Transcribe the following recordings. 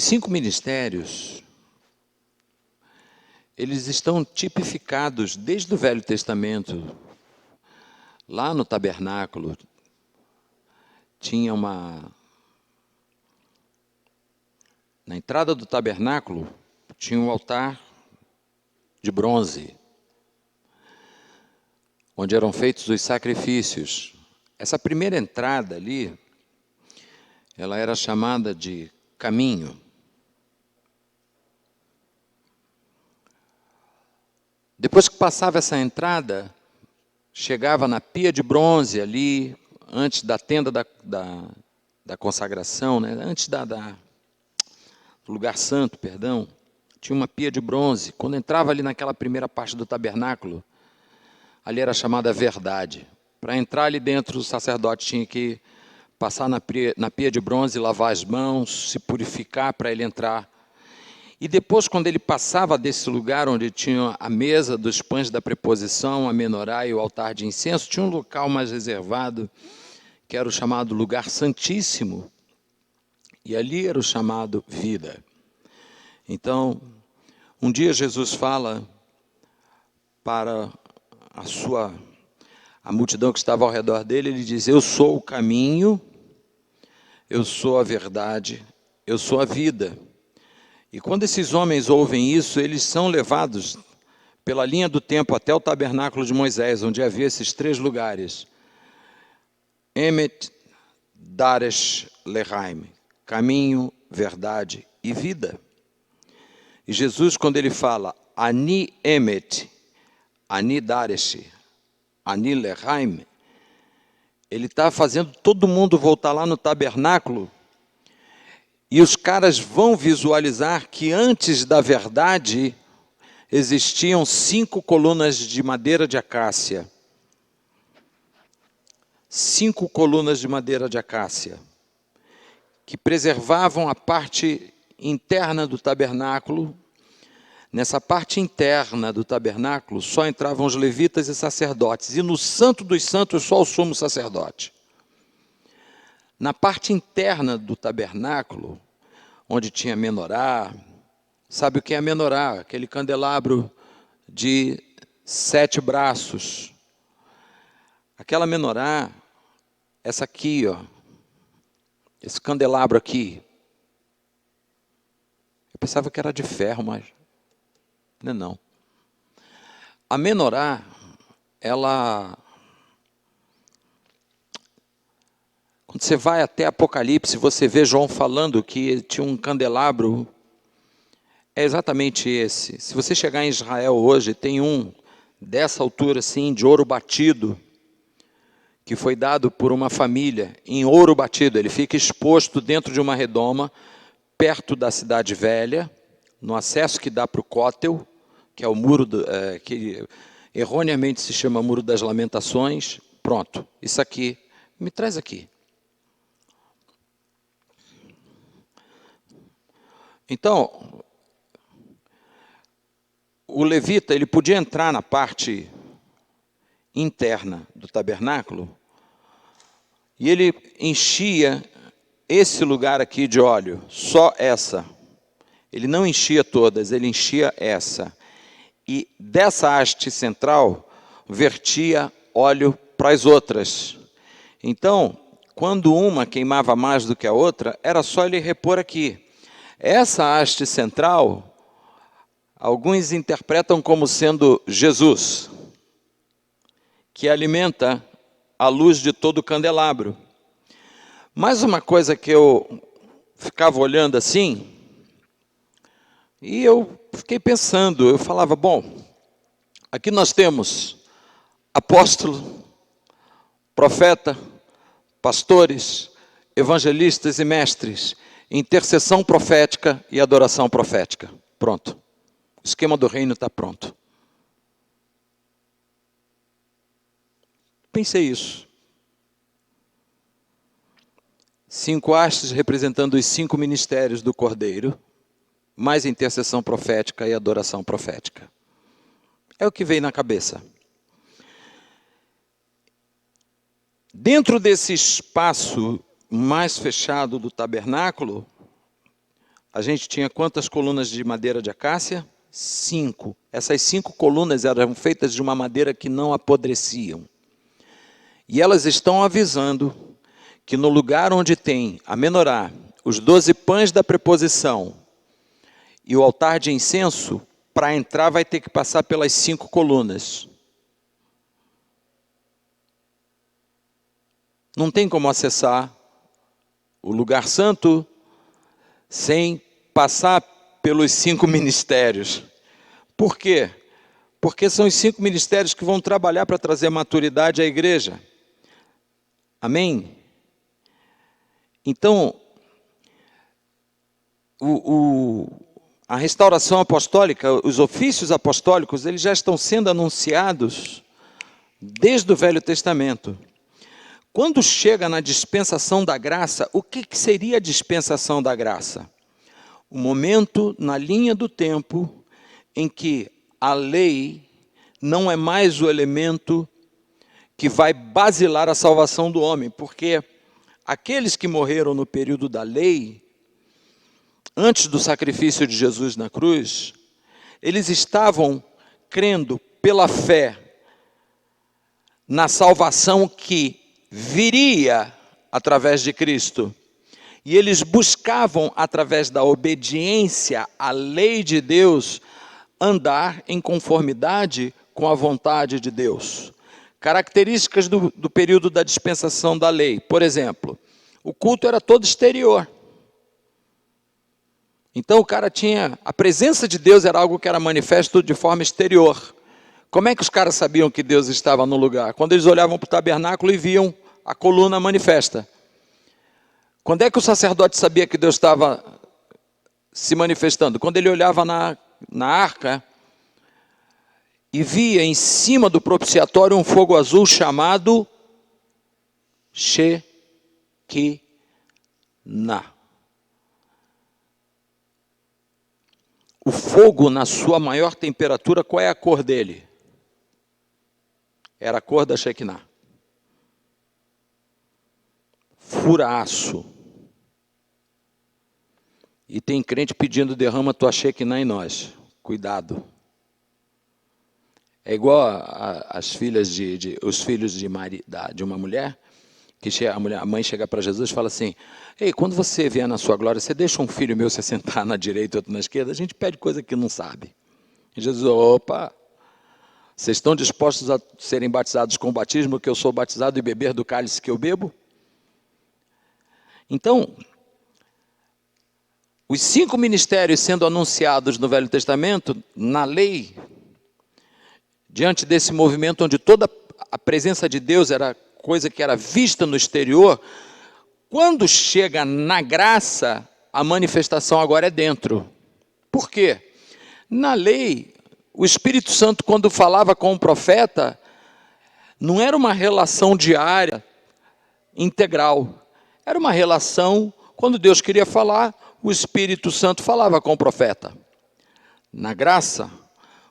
5 ministérios, eles estão tipificados desde o Velho Testamento. Lá no tabernáculo, tinha na entrada do tabernáculo, tinha um altar de bronze, onde eram feitos os sacrifícios. Essa primeira entrada ali, ela era chamada de caminho. Depois que passava essa entrada, chegava na pia de bronze ali, antes da tenda da consagração, né? Antes do lugar santo, perdão, tinha uma pia de bronze. Quando entrava ali naquela primeira parte do tabernáculo, ali era chamada verdade. Para entrar ali dentro, o sacerdote tinha que passar na pia de bronze, lavar as mãos, se purificar para ele entrar. E depois, quando ele passava desse lugar onde tinha a mesa dos pães da preposição, a menorá e o altar de incenso, tinha um local mais reservado, que era o chamado lugar santíssimo. E ali era o chamado vida. Então, um dia Jesus fala para a multidão que estava ao redor dele, ele diz: eu sou o caminho, eu sou a verdade, eu sou a vida. E quando esses homens ouvem isso, eles são levados pela linha do tempo até o tabernáculo de Moisés, onde havia esses 3 lugares. Emet, Daresh, Lehaim. Caminho, verdade e vida. E Jesus, quando ele fala Ani Emet, Ani Daresh, Ani Lehaim, ele está fazendo todo mundo voltar lá no tabernáculo. E os caras vão visualizar que antes da verdade existiam 5 colunas de madeira de acácia. 5 colunas de madeira de acácia, que preservavam a parte interna do tabernáculo. Nessa parte interna do tabernáculo só entravam os levitas e sacerdotes. E no Santo dos Santos só o sumo sacerdote. Na parte interna do tabernáculo, onde tinha menorá, sabe o que é a menorá? Aquele candelabro de 7 braços. Aquela menorá, essa aqui, ó, esse candelabro aqui. Eu pensava que era de ferro, mas não é não. A menorá, ela... Quando você vai até Apocalipse, você vê João falando que tinha um candelabro. É exatamente esse. Se você chegar em Israel hoje, tem um dessa altura assim, de ouro batido, que foi dado por uma família em ouro batido. Ele fica exposto dentro de uma redoma, perto da cidade velha, no acesso que dá para o Cótel, que é o muro, que erroneamente se chama Muro das Lamentações. Pronto, isso aqui, me traz aqui. Então, o levita, ele podia entrar na parte interna do tabernáculo e ele enchia esse lugar aqui de óleo, só essa. Ele não enchia todas, ele enchia essa. E dessa haste central, vertia óleo para as outras. Então, quando uma queimava mais do que a outra, era só ele repor aqui. Essa haste central, alguns interpretam como sendo Jesus, que alimenta a luz de todo o candelabro. Mais uma coisa que eu ficava olhando assim, e eu fiquei pensando, eu falava, bom, aqui nós temos apóstolo, profeta, pastores, evangelistas e mestres, intercessão profética e adoração profética. Pronto. O esquema do reino está pronto. Pensei isso. 5 hastes representando os 5 ministérios do Cordeiro, mais intercessão profética e adoração profética. É o que veio na cabeça. Dentro desse espaço mais fechado do tabernáculo, a gente tinha quantas colunas de madeira de acácia? 5. Essas 5 colunas eram feitas de uma madeira que não apodreciam. E elas estão avisando que no lugar onde tem a menorá, os 12 pães da preposição e o altar de incenso, para entrar vai ter que passar pelas 5 colunas. Não tem como acessar o lugar santo sem passar pelos 5 ministérios. Por quê? Porque são os 5 ministérios que vão trabalhar para trazer maturidade à igreja. Amém? Então, a restauração apostólica, os ofícios apostólicos, eles já estão sendo anunciados desde o Velho Testamento. Quando chega na dispensação da graça, o que seria a dispensação da graça? O momento na linha do tempo em que a lei não é mais o elemento que vai basilar a salvação do homem, porque aqueles que morreram no período da lei, antes do sacrifício de Jesus na cruz, eles estavam crendo pela fé na salvação que viria através de Cristo. E eles buscavam, através da obediência à lei de Deus, andar em conformidade com a vontade de Deus. Características do período da dispensação da lei. Por exemplo, o culto era todo exterior. Então o cara tinha... A presença de Deus era algo que era manifesto de forma exterior. Como é que os caras sabiam que Deus estava no lugar? Quando eles olhavam para o tabernáculo e viam a coluna manifesta. Quando é que o sacerdote sabia que Deus estava se manifestando? Quando ele olhava na arca e via em cima do propiciatório um fogo azul chamado Shekinah. O fogo, na sua maior temperatura, qual é a cor dele? Era a cor da Shekinah. Furaço. E tem crente pedindo: derrama tua Shekinah em nós. Cuidado. É igual as filhas os filhos de uma mulher, que a mãe chega para Jesus e fala assim: ei, quando você vier na sua glória, você deixa um filho meu se sentar na direita e outro na esquerda? A gente pede coisa que não sabe. E Jesus: opa, vocês estão dispostos a serem batizados com o batismo que eu sou batizado e beber do cálice que eu bebo? Então, os 5 ministérios sendo anunciados no Velho Testamento, na lei, diante desse movimento onde toda a presença de Deus era coisa que era vista no exterior, quando chega na graça, a manifestação agora é dentro. Por quê? Na lei, o Espírito Santo, quando falava com o profeta, não era uma relação diária, integral. Era uma relação, quando Deus queria falar, o Espírito Santo falava com o profeta. Na graça,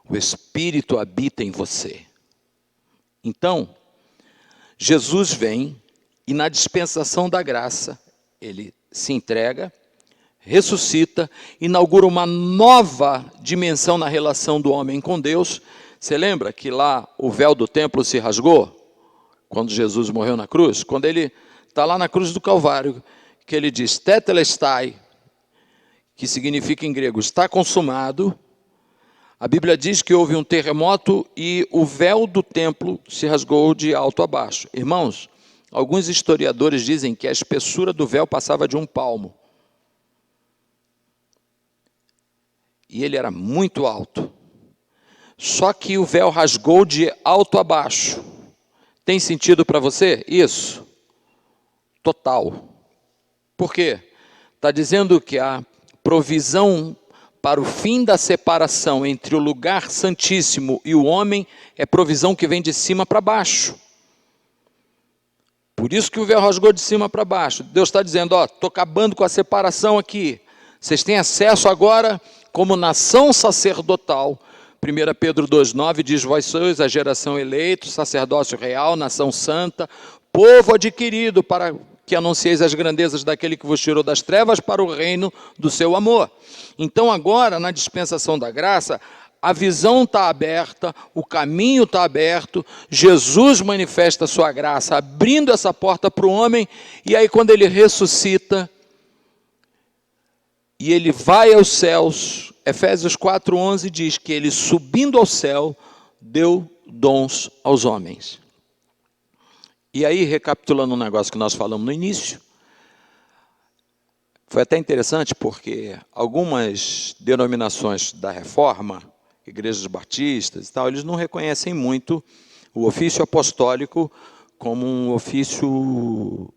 o Espírito habita em você. Então, Jesus vem e na dispensação da graça, ele se entrega, ressuscita, inaugura uma nova dimensão na relação do homem com Deus. Você lembra que lá o véu do templo se rasgou? Quando Jesus morreu na cruz? Quando ele está lá na cruz do Calvário, que ele diz tetelestai, que significa em grego está consumado. A Bíblia diz que houve um terremoto e o véu do templo se rasgou de alto a baixo. Irmãos, alguns historiadores dizem que a espessura do véu passava de 1 palmo. E ele era muito alto. Só que o véu rasgou de alto a baixo. Tem sentido para você? Isso. Total. Por quê? Está dizendo que a provisão para o fim da separação entre o lugar santíssimo e o homem é provisão que vem de cima para baixo. Por isso que o véu rasgou de cima para baixo. Deus está dizendo: ó, estou acabando com a separação aqui. Vocês têm acesso agora como nação sacerdotal. 1 Pedro 2,9 diz: vós sois a geração eleita, sacerdócio real, nação santa, povo adquirido para que anuncieis as grandezas daquele que vos tirou das trevas para o reino do seu amor. Então agora, na dispensação da graça, a visão está aberta, o caminho está aberto, Jesus manifesta a sua graça, abrindo essa porta para o homem, e aí quando ele ressuscita, e ele vai aos céus, Efésios 4:11 diz que ele, subindo ao céu, deu dons aos homens. E aí, recapitulando um negócio que nós falamos no início, foi até interessante porque algumas denominações da Reforma, igrejas batistas e tal, eles não reconhecem muito o ofício apostólico como um ofício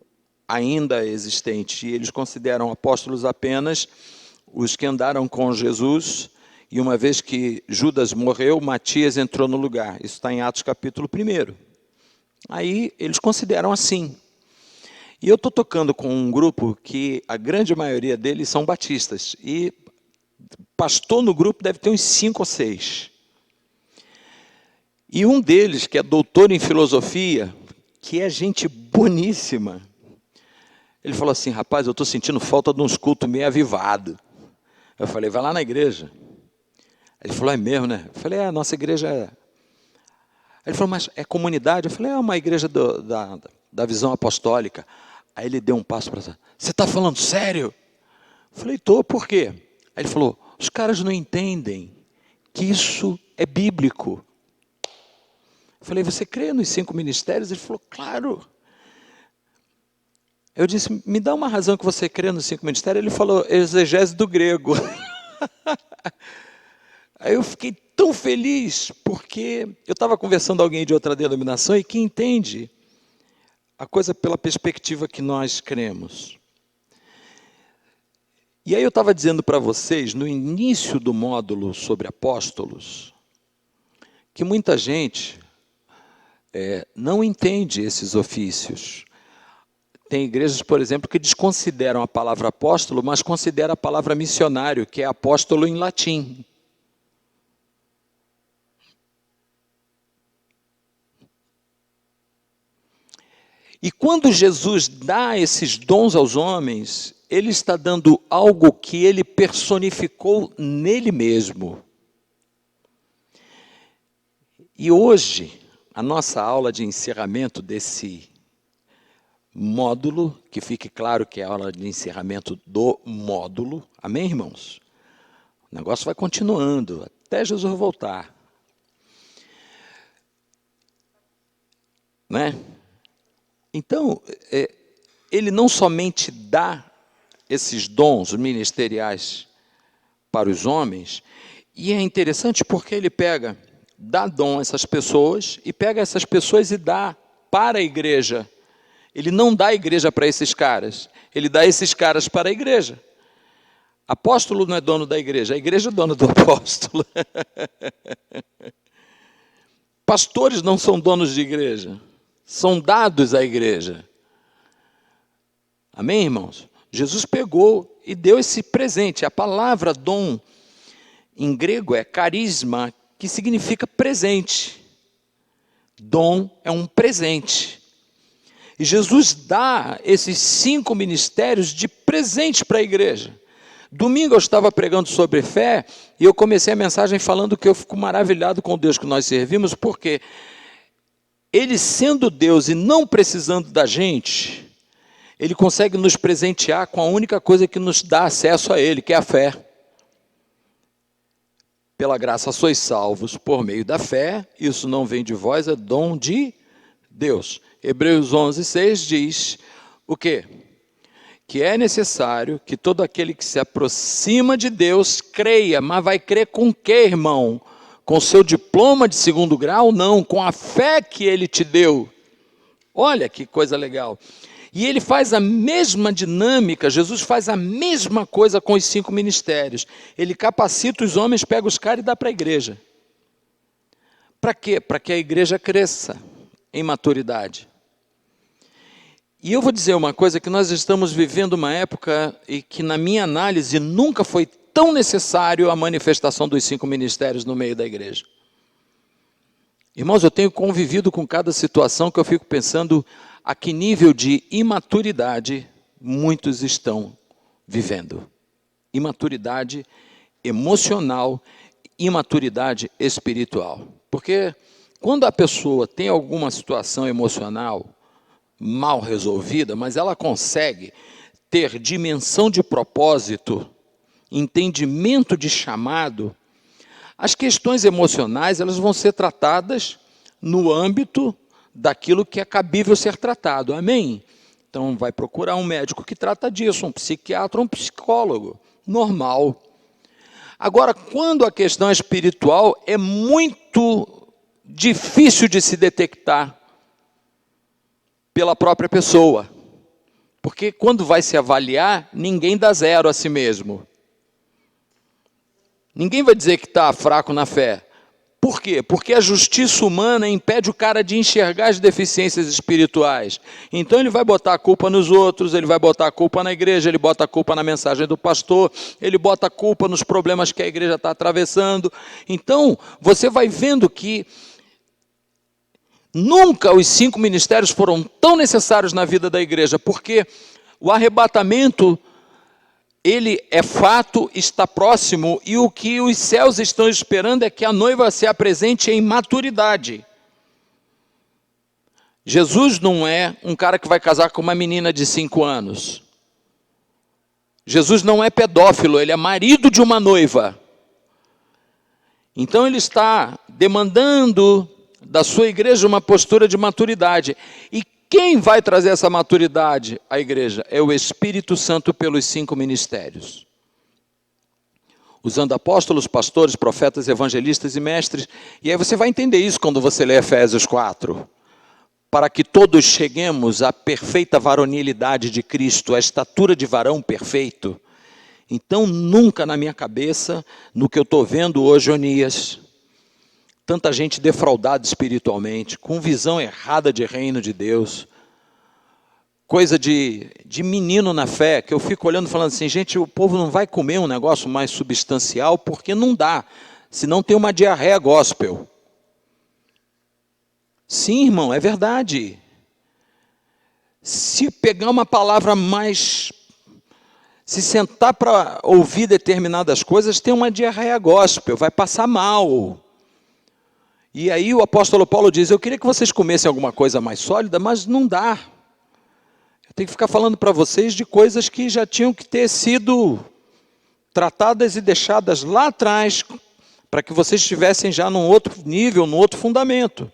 ainda existente. E eles consideram apóstolos apenas os que andaram com Jesus, e uma vez que Judas morreu, Matias entrou no lugar. Isso está em Atos capítulo 1. Aí eles consideram assim. E eu estou tocando com um grupo que a grande maioria deles são batistas. E pastor no grupo deve ter uns 5 ou 6. E um deles, que é doutor em filosofia, que é gente boníssima, ele falou assim: rapaz, eu estou sentindo falta de uns cultos meio avivados. Eu falei: vai lá na igreja. Ele falou: é mesmo, né? Eu falei: a nossa igreja é... Ele falou: mas é comunidade? Eu falei: é uma igreja da visão apostólica. Aí ele deu um passo para trás: você está falando sério? Eu falei: estou, por quê? Aí ele falou: os caras não entendem que isso é bíblico. Eu falei: você crê nos 5 ministérios? Ele falou: claro. Eu disse: me dá uma razão que você crê nos 5 ministérios. Ele falou: exegese do grego. Aí eu fiquei tão feliz, porque eu estava conversando com alguém de outra denominação e que entende a coisa pela perspectiva que nós cremos. E aí eu estava dizendo para vocês, no início do módulo sobre apóstolos, que muita gente não entende esses ofícios. Tem igrejas, por exemplo, que desconsideram a palavra apóstolo, mas consideram a palavra missionário, que é apóstolo em latim. E quando Jesus dá esses dons aos homens, ele está dando algo que ele personificou nele mesmo. E hoje, a nossa aula de encerramento desse módulo, que fique claro que é a aula de encerramento do módulo, amém, irmãos? O negócio vai continuando, até Jesus voltar. Né? Então, ele não somente dá esses dons ministeriais para os homens, e é interessante porque ele dá dom a essas pessoas, e pega essas pessoas e dá para a igreja. Ele não dá a igreja para esses caras, ele dá esses caras para a igreja. Apóstolo não é dono da igreja, a igreja é dona do apóstolo. Pastores não são donos de igreja, são dados à igreja. Amém, irmãos? Jesus pegou e deu esse presente. A palavra dom, em grego, é carisma, que significa presente. Dom é um presente. E Jesus dá esses 5 ministérios de presente para a igreja. Domingo eu estava pregando sobre fé, e eu comecei a mensagem falando que eu fico maravilhado com o Deus que nós servimos, porque Ele, sendo Deus e não precisando da gente, Ele consegue nos presentear com a única coisa que nos dá acesso a Ele, que é a fé. Pela graça sois salvos por meio da fé, isso não vem de vós, é dom de Deus. Hebreus 11:6 diz o quê? Que é necessário que todo aquele que se aproxima de Deus creia, mas vai crer com quê, irmão? Com seu diploma de 2º grau? Não, com a fé que Ele te deu. Olha que coisa legal. E Ele faz a mesma dinâmica, Jesus faz a mesma coisa com os 5 ministérios. Ele capacita os homens, pega os caras e dá para a igreja. Para quê? Para que a igreja cresça em maturidade. E eu vou dizer uma coisa, que nós estamos vivendo uma época e que, na minha análise, nunca foi tão necessário a manifestação dos 5 ministérios no meio da igreja. Irmãos, eu tenho convivido com cada situação que eu fico pensando, a que nível de imaturidade muitos estão vivendo. Imaturidade emocional, imaturidade espiritual. Porque quando a pessoa tem alguma situação emocional mal resolvida, mas ela consegue ter dimensão de propósito, entendimento de chamado, as questões emocionais elas vão ser tratadas no âmbito daquilo que é cabível ser tratado. Amém? Então vai procurar um médico que trata disso, um psiquiatra, um psicólogo. Normal. Agora, quando a questão espiritual é muito difícil de se detectar pela própria pessoa. Porque quando vai se avaliar, ninguém dá zero a si mesmo. Ninguém vai dizer que está fraco na fé. Por quê? Porque a justiça humana impede o cara de enxergar as deficiências espirituais. Então ele vai botar a culpa nos outros, ele vai botar a culpa na igreja, ele bota a culpa na mensagem do pastor, ele bota a culpa nos problemas que a igreja está atravessando. Então, você vai vendo que nunca os 5 ministérios foram tão necessários na vida da igreja, porque o arrebatamento, ele é fato, está próximo, e o que os céus estão esperando é que a noiva se apresente em maturidade. Jesus não é um cara que vai casar com uma menina de 5 anos. Jesus não é pedófilo, ele é marido de uma noiva. Então ele está demandando da sua igreja uma postura de maturidade. E quem vai trazer essa maturidade à igreja? É o Espírito Santo pelos 5 ministérios. Usando apóstolos, pastores, profetas, evangelistas e mestres. E aí você vai entender isso quando você lê Efésios 4. Para que todos cheguemos à perfeita varonilidade de Cristo, à estatura de varão perfeito. Então nunca na minha cabeça, no que eu estou vendo hoje, Onias, tanta gente defraudada espiritualmente, com visão errada de reino de Deus, coisa de menino na fé, que eu fico olhando e falando assim, gente, o povo não vai comer um negócio mais substancial, porque não dá, senão tem uma diarreia gospel. Sim, irmão, é verdade. Se pegar uma palavra mais... Se sentar para ouvir determinadas coisas, tem uma diarreia gospel, vai passar mal. E aí o apóstolo Paulo diz, eu queria que vocês comessem alguma coisa mais sólida, mas não dá. Eu tenho que ficar falando para vocês de coisas que já tinham que ter sido tratadas e deixadas lá atrás, para que vocês estivessem já num outro nível, num outro fundamento.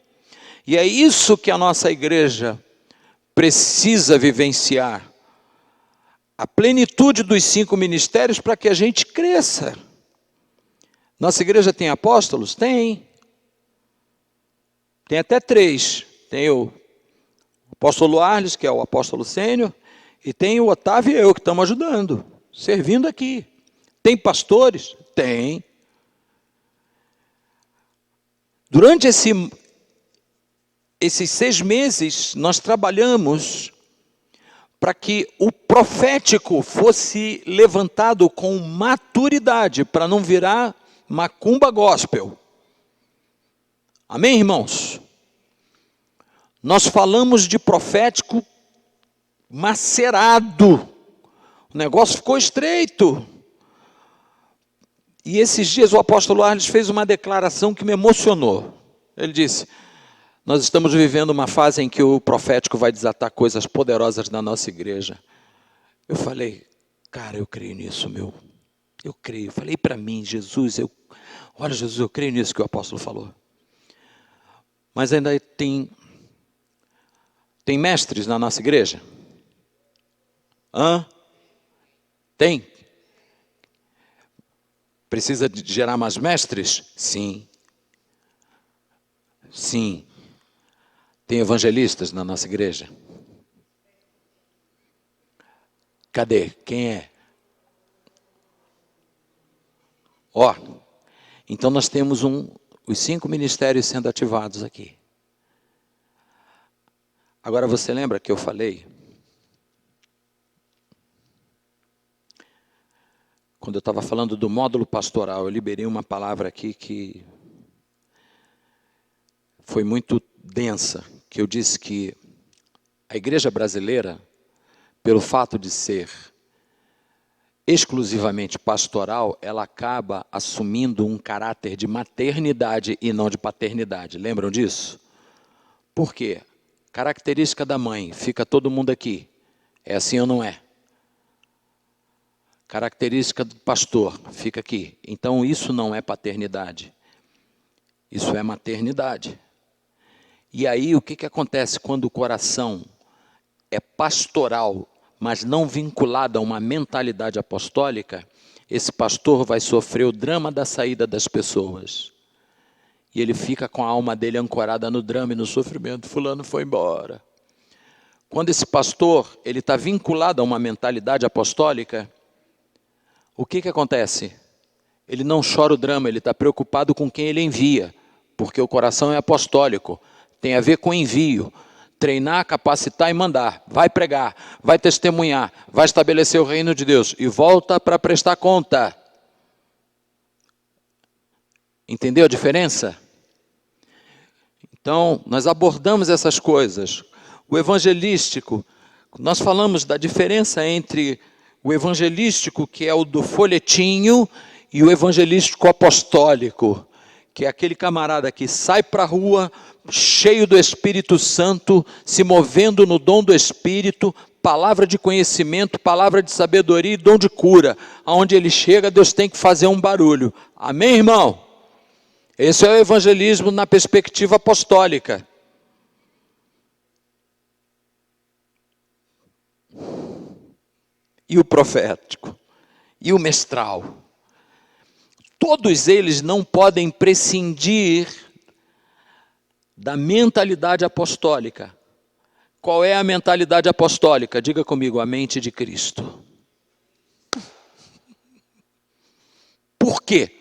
E é isso que a nossa igreja precisa vivenciar. A plenitude dos 5 ministérios para que a gente cresça. Nossa igreja tem apóstolos? Tem. Tem até 3. Tem o apóstolo Arles, que é o apóstolo sênior, e tem o Otávio e eu, que estamos ajudando, servindo aqui. Tem pastores? Tem. Durante esses 6 meses, nós trabalhamos para que o profético fosse levantado com maturidade, para não virar macumba gospel. Amém, irmãos? Nós falamos de profético macerado. O negócio ficou estreito. E esses dias o apóstolo Arles fez uma declaração que me emocionou. Ele disse, nós estamos vivendo uma fase em que o profético vai desatar coisas poderosas na nossa igreja. Eu falei, cara, eu creio nisso, meu. Eu creio. Falei para mim, Jesus, olha, Jesus, eu creio nisso que o apóstolo falou. Mas ainda tem mestres na nossa igreja? Tem? Precisa de gerar mais mestres? Sim. Sim. Tem evangelistas na nossa igreja? Cadê? Quem é? Então nós temos os 5 ministérios sendo ativados aqui. Agora você lembra que eu falei? Quando eu estava falando do módulo pastoral, eu liberei uma palavra aqui que foi muito densa, que eu disse que A igreja brasileira, pelo fato de ser exclusivamente pastoral, ela acaba assumindo um caráter de maternidade e não de paternidade. Lembram disso? Por quê? Característica da mãe, fica todo mundo aqui. É assim ou não é? Característica do pastor, fica aqui. Então isso não é paternidade. Isso é maternidade. E aí o que acontece quando o coração é pastoral, mas não vinculado a uma mentalidade apostólica? Esse pastor vai sofrer o drama da saída das pessoas. E ele fica com a alma dele ancorada no drama e no sofrimento. Fulano foi embora. Quando esse pastor ele está vinculado a uma mentalidade apostólica, o que acontece? Ele não chora o drama, ele está preocupado com quem ele envia, porque o coração é apostólico, tem a ver com envio. Treinar, capacitar e mandar. Vai pregar, vai testemunhar, vai estabelecer o reino de Deus e volta para prestar conta. Entendeu a diferença? Então, nós abordamos essas coisas. O evangelístico, nós falamos da diferença entre o evangelístico, que é o do folhetinho, e o evangelístico apostólico, que é aquele camarada que sai para a rua, cheio do Espírito Santo, se movendo no dom do Espírito, palavra de conhecimento, palavra de sabedoria e dom de cura. Aonde ele chega, Deus tem que fazer um barulho. Amém, irmão? Esse é o evangelismo na perspectiva apostólica. E o profético, e o mestral. Todos eles não podem prescindir da mentalidade apostólica. Qual é a mentalidade apostólica? Diga comigo, a mente de Cristo. Por quê?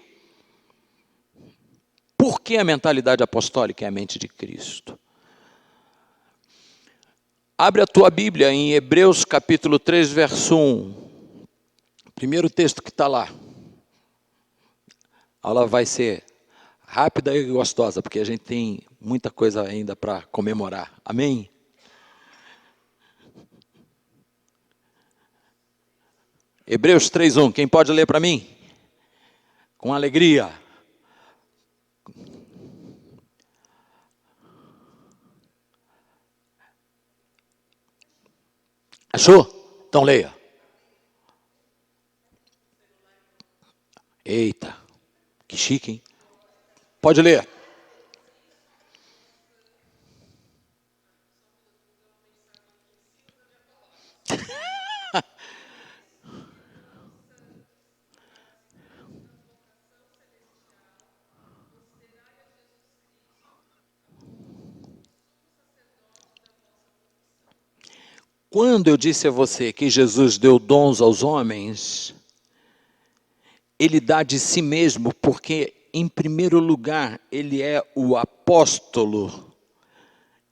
Por que a mentalidade apostólica é a mente de Cristo? Abre a tua Bíblia em Hebreus capítulo 3, verso 1. Primeiro texto que está lá. A aula vai ser rápida e gostosa, porque a gente tem muita coisa ainda para comemorar. Amém? Hebreus 3:1. Quem pode ler para mim? Com alegria. Achou? Então leia. Eita, que chique, hein? Pode ler. Quando eu disse a você que Jesus deu dons aos homens, ele dá de si mesmo, porque, em primeiro lugar, ele é o apóstolo.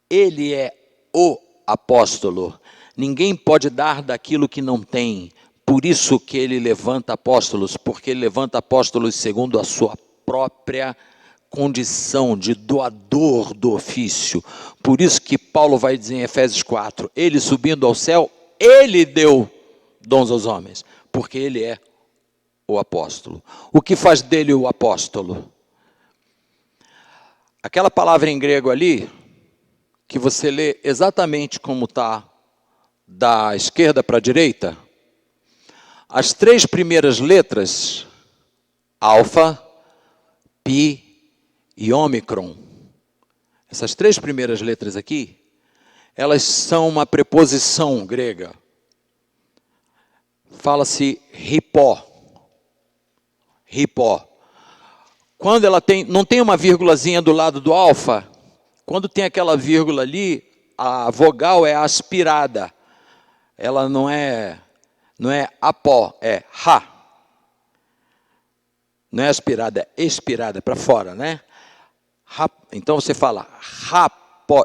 Ele é o apóstolo. Ninguém pode dar daquilo que não tem. Por isso que ele levanta apóstolos, porque ele levanta apóstolos segundo a sua própria condição de doador do ofício. Por isso que Paulo vai dizer em Efésios 4, ele subindo ao céu, ele deu dons aos homens, porque ele é o apóstolo. O que faz dele o apóstolo? Aquela palavra em grego ali, que você lê exatamente como está, da esquerda para a direita, as três primeiras letras, alfa, pi e ômicron, essas três primeiras letras aqui, elas são uma preposição grega. Fala-se hipó. Hipó. Quando ela não tem uma vírgulazinha do lado do alfa, quando tem aquela vírgula ali, a vogal é aspirada. Ela não é apó, é ra. Não é aspirada, é expirada, para fora, né? Então você fala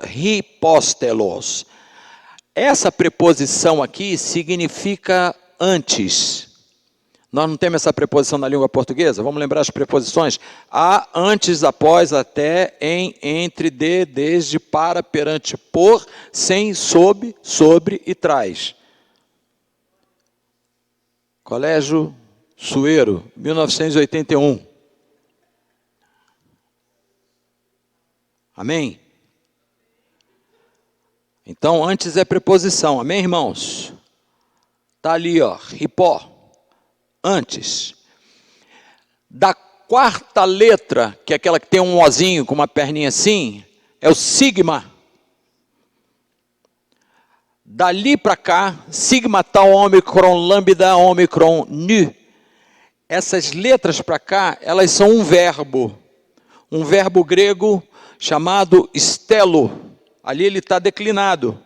hipóstelos. Essa preposição aqui significa antes. Nós não temos essa preposição na língua portuguesa? Vamos lembrar as preposições? A, antes, após, até, em, entre, de, desde, para, perante, por, sem, sob, sobre e traz. Colégio Sueiro, 1981. Amém? Então, antes é preposição. Amém, irmãos? Está ali, ó, hipó. Antes. Da quarta letra, que é aquela que tem um ozinho com uma perninha assim, é o sigma. Dali para cá, sigma, tal, ômicron, lambda, ômicron, nu. Essas letras para cá, elas são um verbo grego chamado stelo. Ali ele está declinado.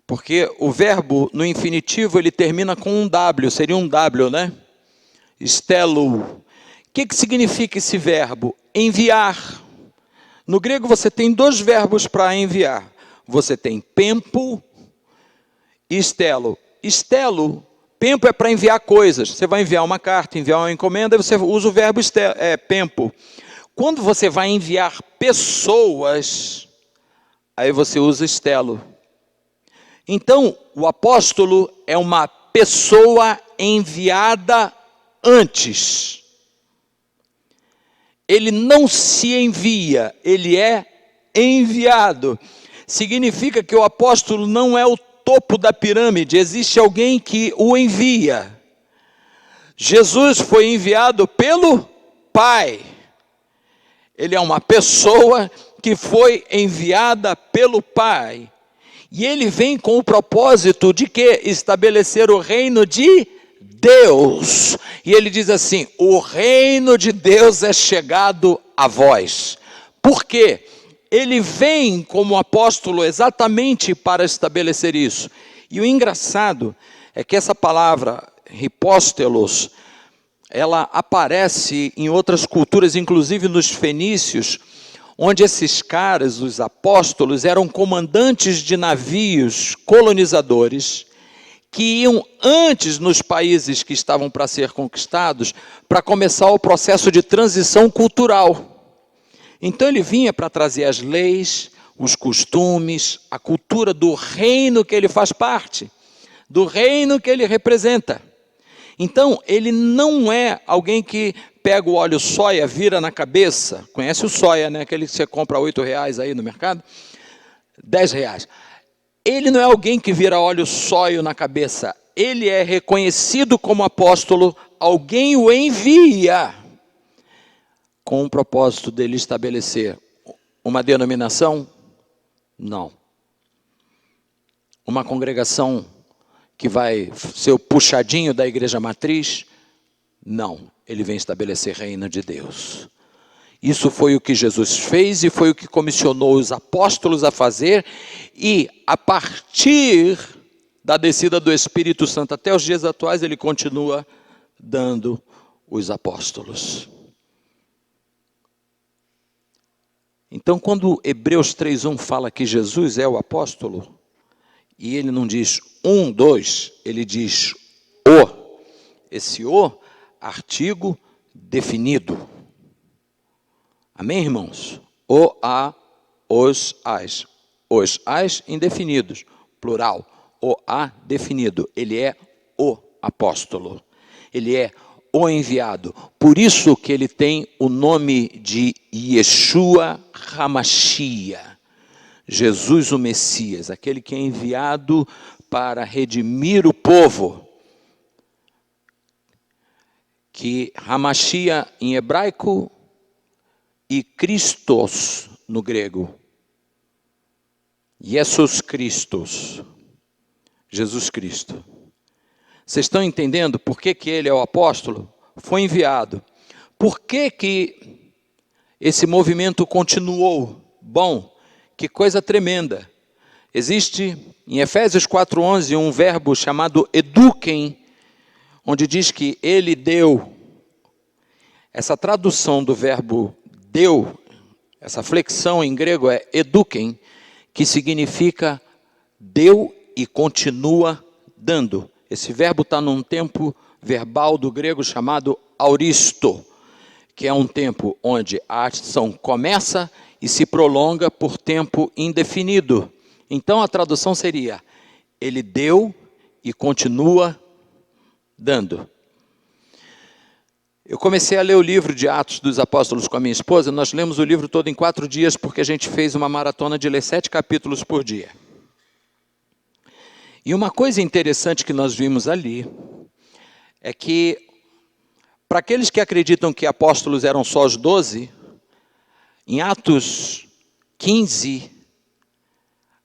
Porque o verbo, no infinitivo, ele termina com um W, seria um W, né? Stelo. O que significa esse verbo? Enviar. No grego você tem dois verbos para enviar. Você tem pempo e stelo. Stelo, pempo é para enviar coisas. Você vai enviar uma carta, enviar uma encomenda, você usa o verbo pempo. Quando você vai enviar pessoas, aí você usa stelo. Então, o apóstolo é uma pessoa enviada antes. Ele não se envia, ele é enviado. Significa que o apóstolo não é o topo da pirâmide, existe alguém que o envia. Jesus foi enviado pelo Pai. Ele é uma pessoa que foi enviada pelo Pai. E ele vem com o propósito de quê? Estabelecer o reino de Deus. E ele diz assim, o reino de Deus é chegado a vós. Por quê? Ele vem como apóstolo exatamente para estabelecer isso. E o engraçado é que essa palavra, hipóstelos, ela aparece em outras culturas, inclusive nos fenícios, onde esses caras, os apóstolos, eram comandantes de navios colonizadores, que iam antes nos países que estavam para ser conquistados, para começar o processo de transição cultural. Então ele vinha para trazer as leis, os costumes, a cultura do reino que ele faz parte, do reino que ele representa. Então ele não é alguém que pega o óleo soia, vira na cabeça. Conhece o soia, né? Aquele que você compra a R$8 aí no mercado? R$10. Ele não é alguém que vira óleo soia na cabeça. Ele é reconhecido como apóstolo. Alguém o envia com o propósito dele estabelecer uma denominação? Não. Uma congregação que vai ser o puxadinho da igreja matriz? Não. Ele vem estabelecer reino de Deus. Isso foi o que Jesus fez e foi o que comissionou os apóstolos a fazer. E a partir da descida do Espírito Santo até os dias atuais, ele continua dando os apóstolos. Então, quando Hebreus 3:1 fala que Jesus é o apóstolo, e ele não diz 1, 2, ele diz o. Esse o, artigo definido. Amém, irmãos? O, a, os, as. Os, as indefinidos, plural. O, a definido. Ele é o apóstolo. Ele é o enviado. Por isso que ele tem o nome de Yeshua HaMashiach. Jesus o Messias, aquele que é enviado para redimir o povo. Que HaMashiach em hebraico e Christos no grego. Jesus Christos. Jesus Cristo. Vocês estão entendendo por que ele é o apóstolo? Foi enviado. Por que esse movimento continuou? Bom, que coisa tremenda. Existe em Efésios 4:11 um verbo chamado eduquem, onde diz que ele deu. Essa tradução do verbo deu, essa flexão em grego é eduquem, que significa deu e continua dando. Esse verbo está num tempo verbal do grego chamado auristo, que é um tempo onde a ação começa e se prolonga por tempo indefinido. Então a tradução seria: ele deu e continua dando. Eu comecei a ler o livro de Atos dos Apóstolos com a minha esposa. Nós lemos o livro todo em 4 dias, porque a gente fez uma maratona de ler 7 capítulos por dia. E uma coisa interessante que nós vimos ali é que, para aqueles que acreditam que apóstolos eram só os 12, em Atos 15,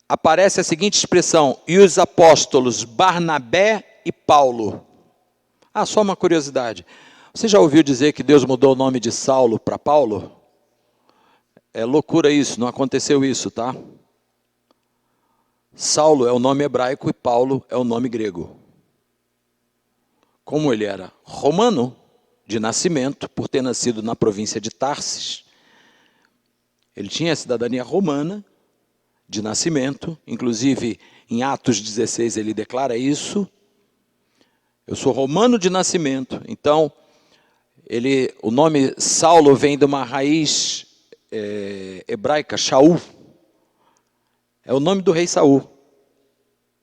aparece a seguinte expressão: e os apóstolos Barnabé e Paulo. Ah, só uma curiosidade. Você já ouviu dizer que Deus mudou o nome de Saulo para Paulo? É loucura isso, não aconteceu isso, tá? Saulo é o nome hebraico e Paulo é o nome grego. Como ele era romano, de nascimento, por ter nascido na província de Tarsis, ele tinha a cidadania romana, de nascimento, inclusive em Atos 16 ele declara isso. Eu sou romano de nascimento, então o nome Saulo vem de uma raiz hebraica, Shaul. É o nome do rei Saul,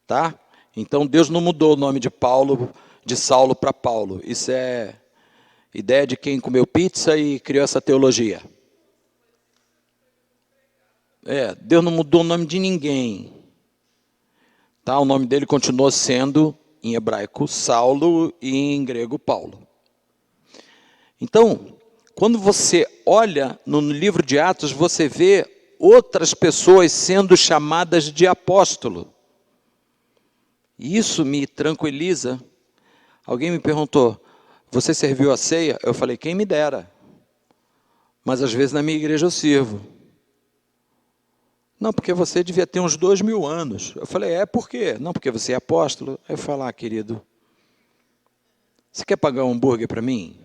tá? Então Deus não mudou o nome de Saulo para Paulo. Isso é ideia de quem comeu pizza e criou essa teologia. Deus não mudou o nome de ninguém. Tá? O nome dele continuou sendo, em hebraico, Saulo e em grego, Paulo. Então, quando você olha no livro de Atos, você vê outras pessoas sendo chamadas de apóstolo. E isso me tranquiliza. Alguém me perguntou: você serviu a ceia? Eu falei: quem me dera. Mas às vezes na minha igreja eu sirvo. Não, porque você devia ter uns 2000 anos. Eu falei: por quê? Não, porque você é apóstolo. Aí eu falei: querido, você quer pagar um hambúrguer para mim?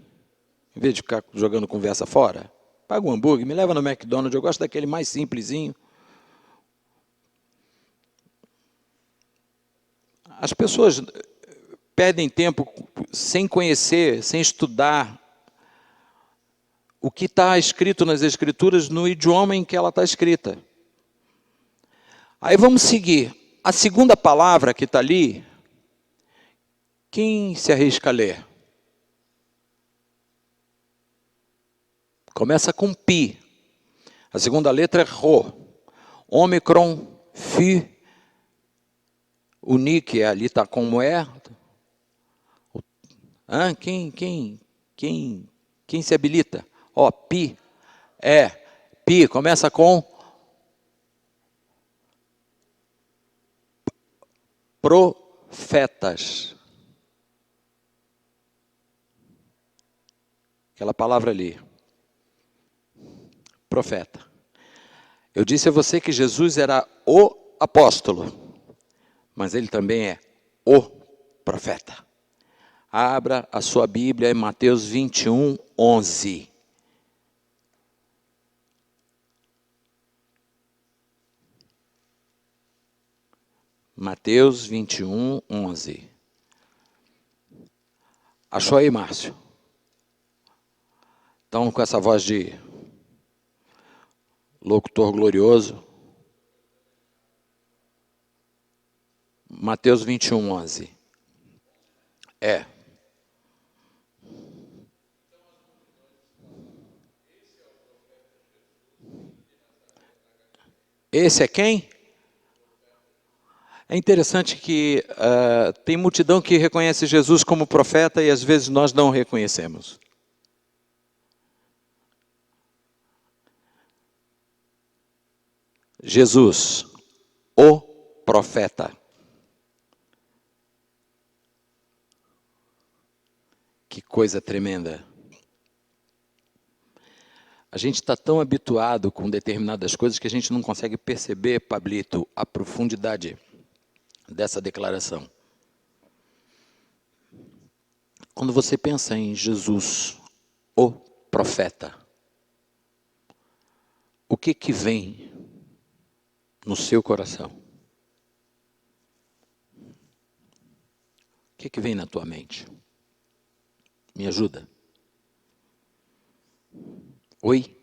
Em vez de ficar jogando conversa fora? Paga um hambúrguer, me leva no McDonald's, eu gosto daquele mais simplesinho. As pessoas perdem tempo sem conhecer, sem estudar o que está escrito nas Escrituras no idioma em que ela está escrita. Aí vamos seguir. A segunda palavra que está ali, quem se arrisca a ler? Começa com pi. A segunda letra é ro. Ômicron, fi, o nick ali está como é. Quem se habilita? Pi. Pi, começa com profetas. Aquela palavra ali. Profeta. Eu disse a você que Jesus era o apóstolo, mas ele também é o profeta. Abra a sua Bíblia em Mateus 21, 11. Mateus 21, 11. Achou aí, Márcio? Então, com essa voz de locutor glorioso. Mateus 21, 11. Esse é quem? É interessante que tem multidão que reconhece Jesus como profeta e às vezes nós não o reconhecemos. Jesus, o profeta. Que coisa tremenda. A gente está tão habituado com determinadas coisas que a gente não consegue perceber, Pablito, a profundidade dessa declaração. Quando você pensa em Jesus, o profeta, o que vem no seu coração? O que vem na tua mente? Me ajuda. Oi?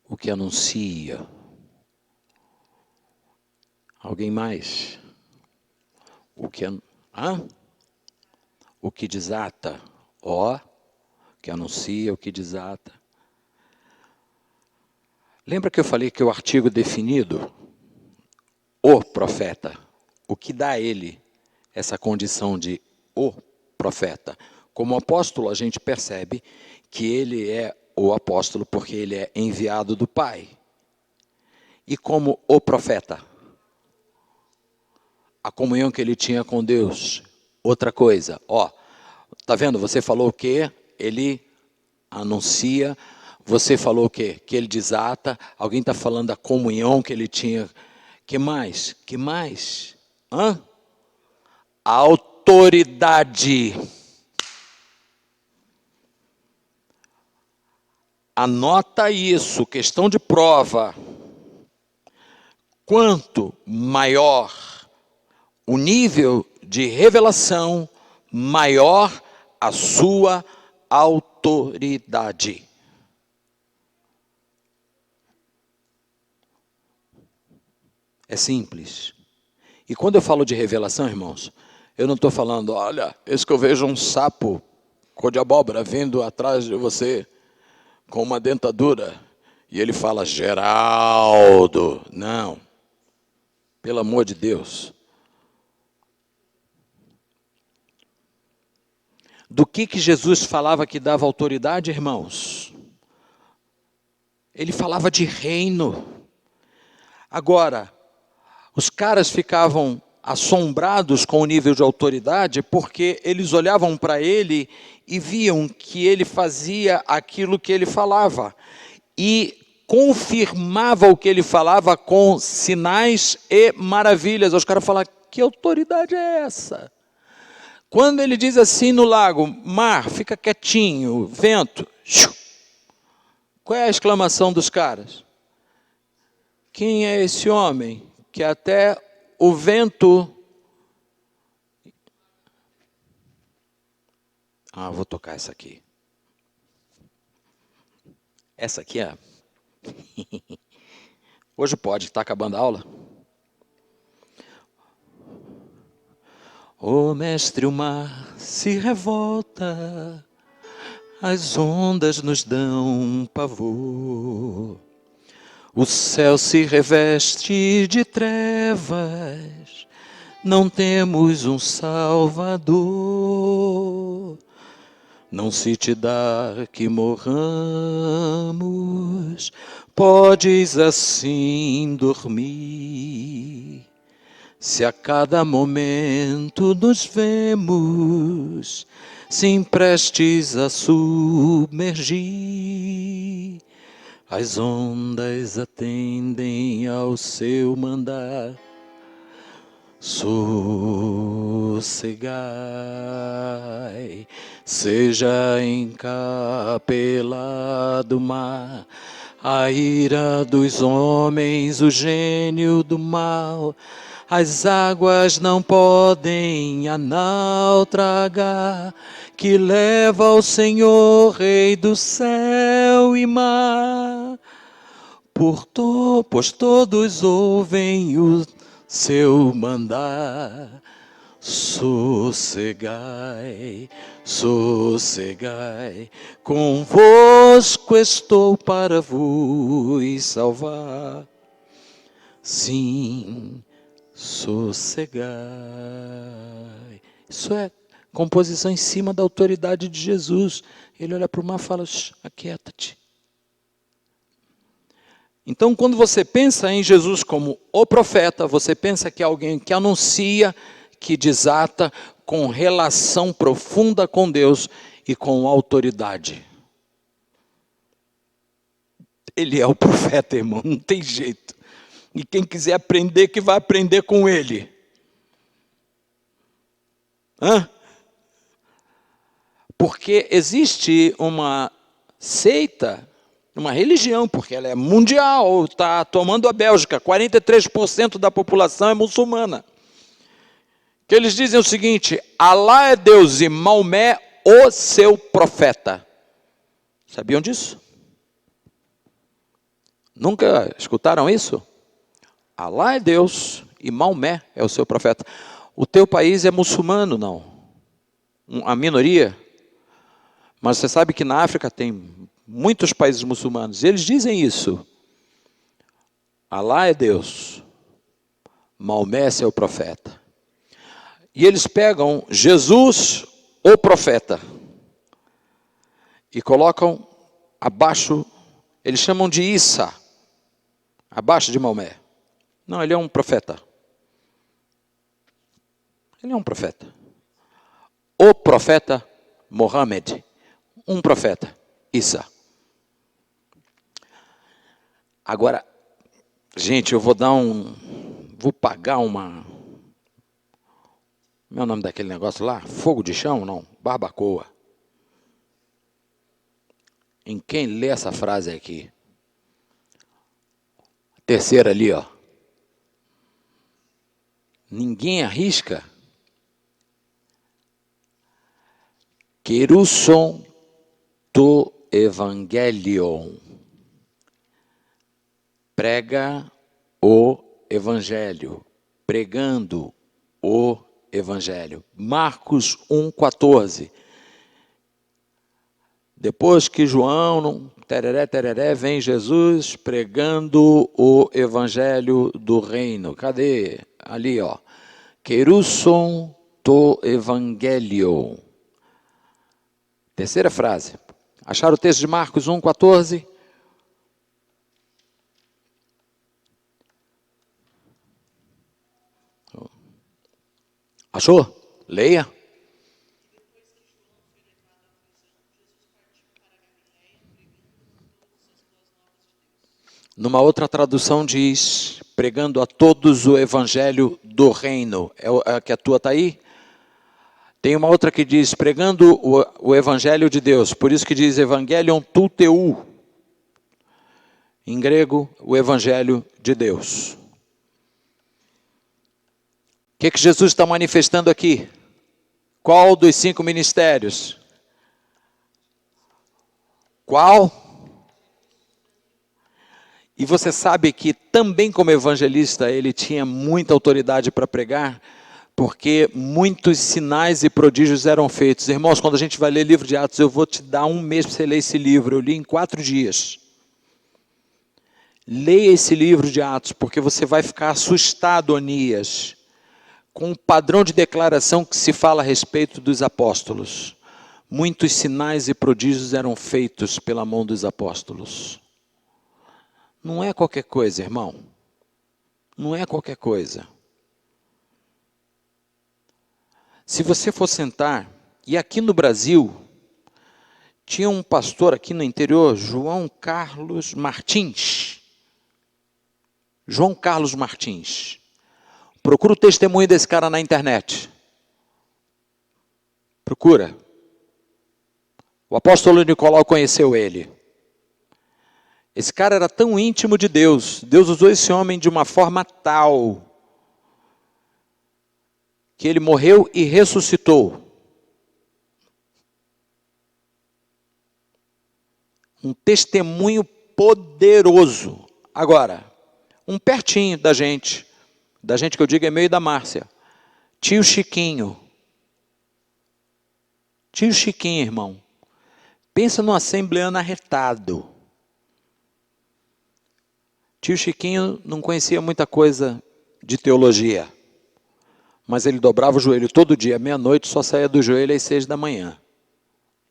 O que anuncia? Alguém mais? O que desata? Ó, que anuncia, o que desata. Lembra que eu falei que o artigo definido, o profeta, o que dá a ele essa condição de o profeta? Como apóstolo, a gente percebe que ele é o apóstolo porque ele é enviado do Pai. E como o profeta? A comunhão que ele tinha com Deus. Outra coisa, ó, tá vendo? Você falou o quê? Ele anuncia. Você falou o quê? Que ele desata. Alguém está falando da comunhão que ele tinha. Que mais? Que mais? A autoridade. Anota isso, questão de prova. Quanto maior o nível de revelação, maior a sua autoridade. É simples. E quando eu falo de revelação, irmãos, eu não estou falando, olha, esse que eu vejo um sapo cor de abóbora vindo atrás de você com uma dentadura, e ele fala, Geraldo. Não. Pelo amor de Deus. Do que Jesus falava que dava autoridade, irmãos? Ele falava de reino. Agora, os caras ficavam assombrados com o nível de autoridade porque eles olhavam para ele e viam que ele fazia aquilo que ele falava. E confirmava o que ele falava com sinais e maravilhas. Os caras falavam, que autoridade é essa? Quando ele diz assim no lago, mar, fica quietinho, vento. Qual é a exclamação dos caras? Quem é esse homem que até o vento... vou tocar essa aqui. Essa aqui é... Hoje pode, está acabando a aula. Ô mestre, o mar se revolta, as ondas nos dão pavor, o céu se reveste de trevas, não temos um Salvador. Não se te dá que morramos, podes assim dormir. Se a cada momento nos vemos, sim prestes a submergir, as ondas atendem ao seu mandar. Sossegai, seja encapelado o mar, a ira dos homens, o gênio do mal. As águas não podem a naufragar, que leva ao Senhor, Rei do céu e mar. Pois todos ouvem o seu mandar. Sossegai, sossegai, convosco estou para vos salvar. Sim, sossegai. Isso é composição em cima da autoridade de Jesus. Ele olha para o mar e fala, aquieta-te. Então, quando você pensa em Jesus como o profeta, você pensa que é alguém que anuncia, que desata com relação profunda com Deus e com autoridade. Ele é o profeta, irmão, não tem jeito. E quem quiser aprender, que vai aprender com ele. Porque existe uma seita, uma religião, porque ela é mundial, está tomando a Bélgica, 43% da população é muçulmana, que eles dizem o seguinte: Alá é Deus e Maomé o seu profeta. Sabiam disso? Nunca escutaram isso? Alá é Deus e Maomé é o seu profeta. O teu país é muçulmano, não? A minoria? Mas você sabe que na África tem muitos países muçulmanos. E eles dizem isso. Alá é Deus, Maomé é seu profeta. E eles pegam Jesus, o profeta, e colocam abaixo, eles chamam de Issa, abaixo de Maomé. Não, ele é um profeta. Ele é um profeta. O profeta Mohammed, um profeta, Issa. Agora, gente, eu vou pagar uma... Como é o nome daquele negócio lá? Fogo de chão? Não, barbacoa. Em quem lê essa frase aqui? A terceira ali, ó. Ninguém arrisca. Querusson to evangelion. Prega o evangelho. Pregando o evangelho. Marcos 1,14. Depois que João, tereré, vem Jesus pregando o evangelho do reino. Cadê? Ali, ó. Querusson to evangelio. Terceira frase. Acharam o texto de Marcos 1,14? Achou? Leia. Numa outra tradução diz, pregando a todos o evangelho do reino. É a que a tua está aí? Tem uma outra que diz, pregando o evangelho de Deus. Por isso que diz, evangelion tu teu. Em grego, o evangelho de Deus. O que Jesus está manifestando aqui? Qual dos 5 ministérios? Qual? E você sabe que também como evangelista ele tinha muita autoridade para pregar, porque muitos sinais e prodígios eram feitos. Irmãos, quando a gente vai ler livro de Atos, eu vou te dar 1 mês para você ler esse livro. Eu li em 4 dias. Leia esse livro de Atos, porque você vai ficar assustado, Onias, com o padrão de declaração que se fala a respeito dos apóstolos. Muitos sinais e prodígios eram feitos pela mão dos apóstolos. Não é qualquer coisa, irmão. Não é qualquer coisa. Se você for sentar, e aqui no Brasil, tinha um pastor aqui no interior, João Carlos Martins. João Carlos Martins. Procura o testemunho desse cara na internet. Procura. O apóstolo Nicolau conheceu ele. Esse cara era tão íntimo de Deus. Deus usou esse homem de uma forma tal que ele morreu e ressuscitou. Um testemunho poderoso. Agora, um pertinho da gente que eu digo é meio da Márcia. Tio Chiquinho. Tio Chiquinho, irmão. Pensa num assembleano arretado. Tio Chiquinho não conhecia muita coisa de teologia. Mas ele dobrava o joelho todo dia, meia-noite, só saía do joelho às 6 da manhã.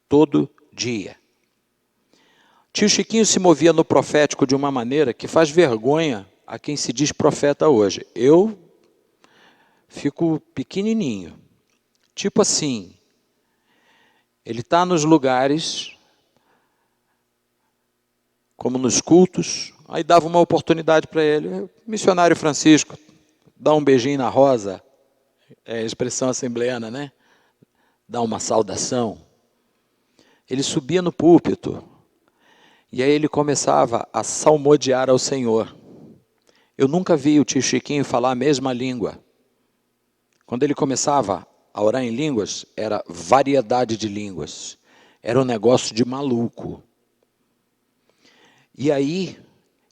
Todo dia. Tio Chiquinho se movia no profético de uma maneira que faz vergonha a quem se diz profeta hoje. Eu fico pequenininho. Tipo assim, ele está nos lugares, como nos cultos, aí dava uma oportunidade para ele. Missionário Francisco, dá um beijinho na rosa, é a expressão assembleana, né? Dá uma saudação. Ele subia no púlpito, e aí ele começava a salmodiar ao Senhor. Eu nunca vi o tio Chiquinho falar a mesma língua. Quando ele começava a orar em línguas, era variedade de línguas. Era um negócio de maluco. E aí,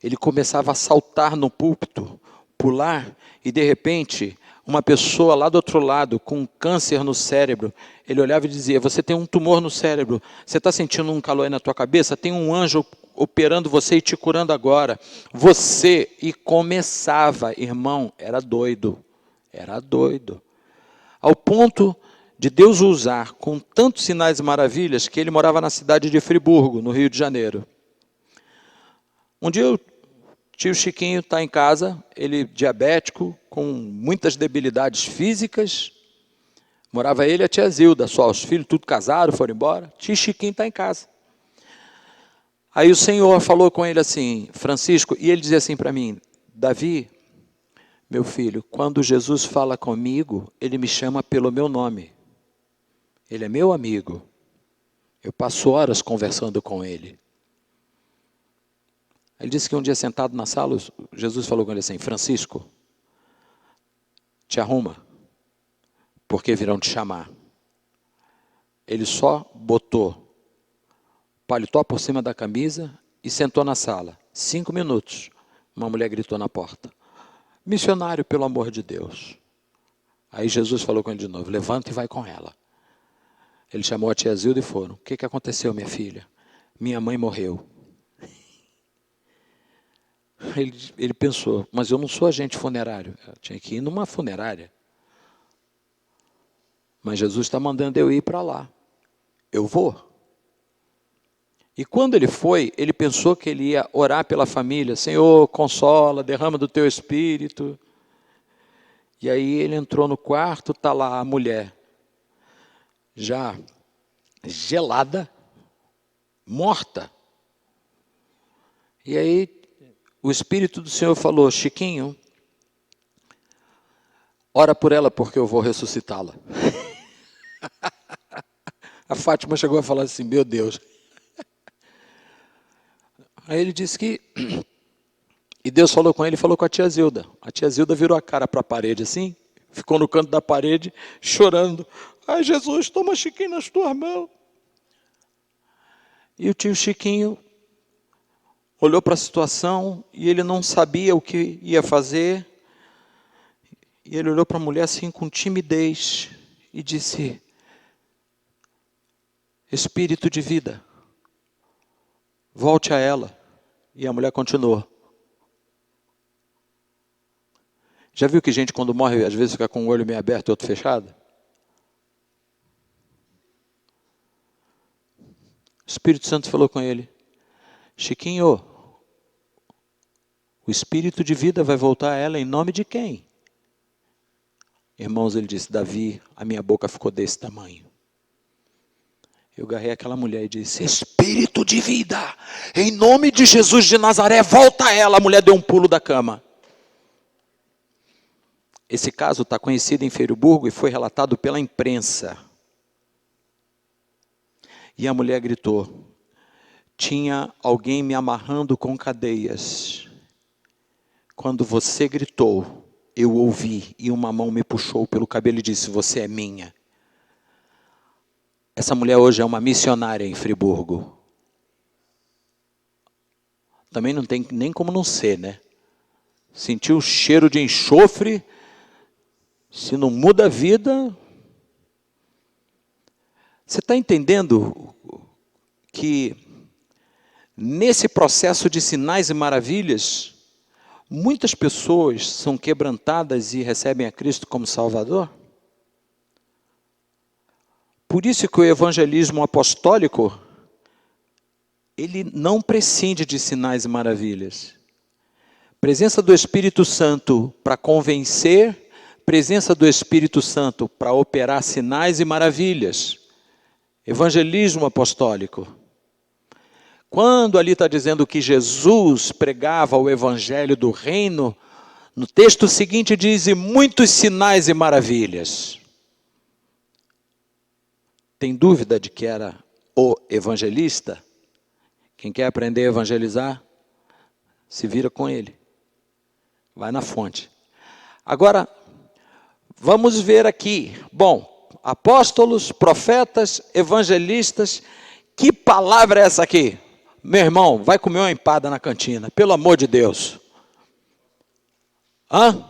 ele começava a saltar no púlpito, pular, e de repente, uma pessoa lá do outro lado, com câncer no cérebro, ele olhava e dizia: você tem um tumor no cérebro, você está sentindo um calor aí na tua cabeça, tem um anjo operando você e te curando agora. E começava, irmão, era doido, ao ponto de Deus o usar com tantos sinais e maravilhas, que ele morava na cidade de Friburgo, no Rio de Janeiro. Um dia o tio Chiquinho está em casa, ele diabético, com muitas debilidades físicas. Morava ele e a tia Zilda, só os filhos tudo casaram, foram embora. Tio Chiquinho está em casa. Aí o Senhor falou com ele assim: Francisco, e ele dizia assim para mim: Davi, meu filho, quando Jesus fala comigo, ele me chama pelo meu nome. Ele é meu amigo. Eu passo horas conversando com ele. Ele disse que um dia sentado na sala, Jesus falou com ele assim: Francisco, te arruma, porque virão te chamar. Ele só botou paletó por cima da camisa e sentou na sala. 5 minutos, uma mulher gritou na porta: missionário, pelo amor de Deus. Aí Jesus falou com ele de novo: levanta e vai com ela. Ele chamou a tia Zilda e foram. O que aconteceu, minha filha? Minha mãe morreu. Ele pensou: mas eu não sou agente funerário. Eu tinha que ir numa funerária. Mas Jesus está mandando eu ir para lá. Eu vou. E quando ele foi, ele pensou que ele ia orar pela família. Senhor, consola, derrama do teu espírito. E aí ele entrou no quarto, está lá a mulher, já gelada, morta. E aí o Espírito do Senhor falou: Chiquinho, ora por ela porque eu vou ressuscitá-la. A Fátima chegou a falar assim: meu Deus. Aí ele disse que... E Deus falou com ele e falou com a tia Zilda. A tia Zilda virou a cara para a parede assim, ficou no canto da parede, chorando. Ai, Jesus, toma Chiquinho nas tuas mãos. E o tio Chiquinho olhou para a situação e ele não sabia o que ia fazer. E ele olhou para a mulher assim com timidez e disse: Espírito de vida, volte a ela. E a mulher continuou. Já viu que gente quando morre às vezes fica com um olho meio aberto e outro fechado? O Espírito Santo falou com ele: Chiquinho, o espírito de vida vai voltar a ela em nome de quem? Irmãos, ele disse: Davi, a minha boca ficou desse tamanho. Eu agarrei aquela mulher e disse: espírito de vida, em nome de Jesus de Nazaré, volta a ela. A mulher deu um pulo da cama. Esse caso está conhecido em Friburgo e foi relatado pela imprensa. E a mulher gritou: tinha alguém me amarrando com cadeias. Quando você gritou, eu ouvi, e uma mão me puxou pelo cabelo e disse: você é minha. Essa mulher hoje é uma missionária em Friburgo. Também não tem nem como não ser, né? Sentiu o cheiro de enxofre, se não muda a vida. Você está entendendo que nesse processo de sinais e maravilhas, muitas pessoas são quebrantadas e recebem a Cristo como Salvador? Por isso que o evangelismo apostólico, ele não prescinde de sinais e maravilhas. Presença do Espírito Santo para convencer, presença do Espírito Santo para operar sinais e maravilhas. Evangelismo apostólico. Quando ali está dizendo que Jesus pregava o evangelho do reino, no texto seguinte diz: e muitos sinais e maravilhas. Tem dúvida de que era o evangelista? Quem quer aprender a evangelizar, se vira com ele. Vai na fonte. Agora, Vamos ver aqui. Bom, apóstolos, profetas, evangelistas. Que palavra é essa aqui? Meu irmão, vai comer uma empada na cantina, pelo amor de Deus. Hã?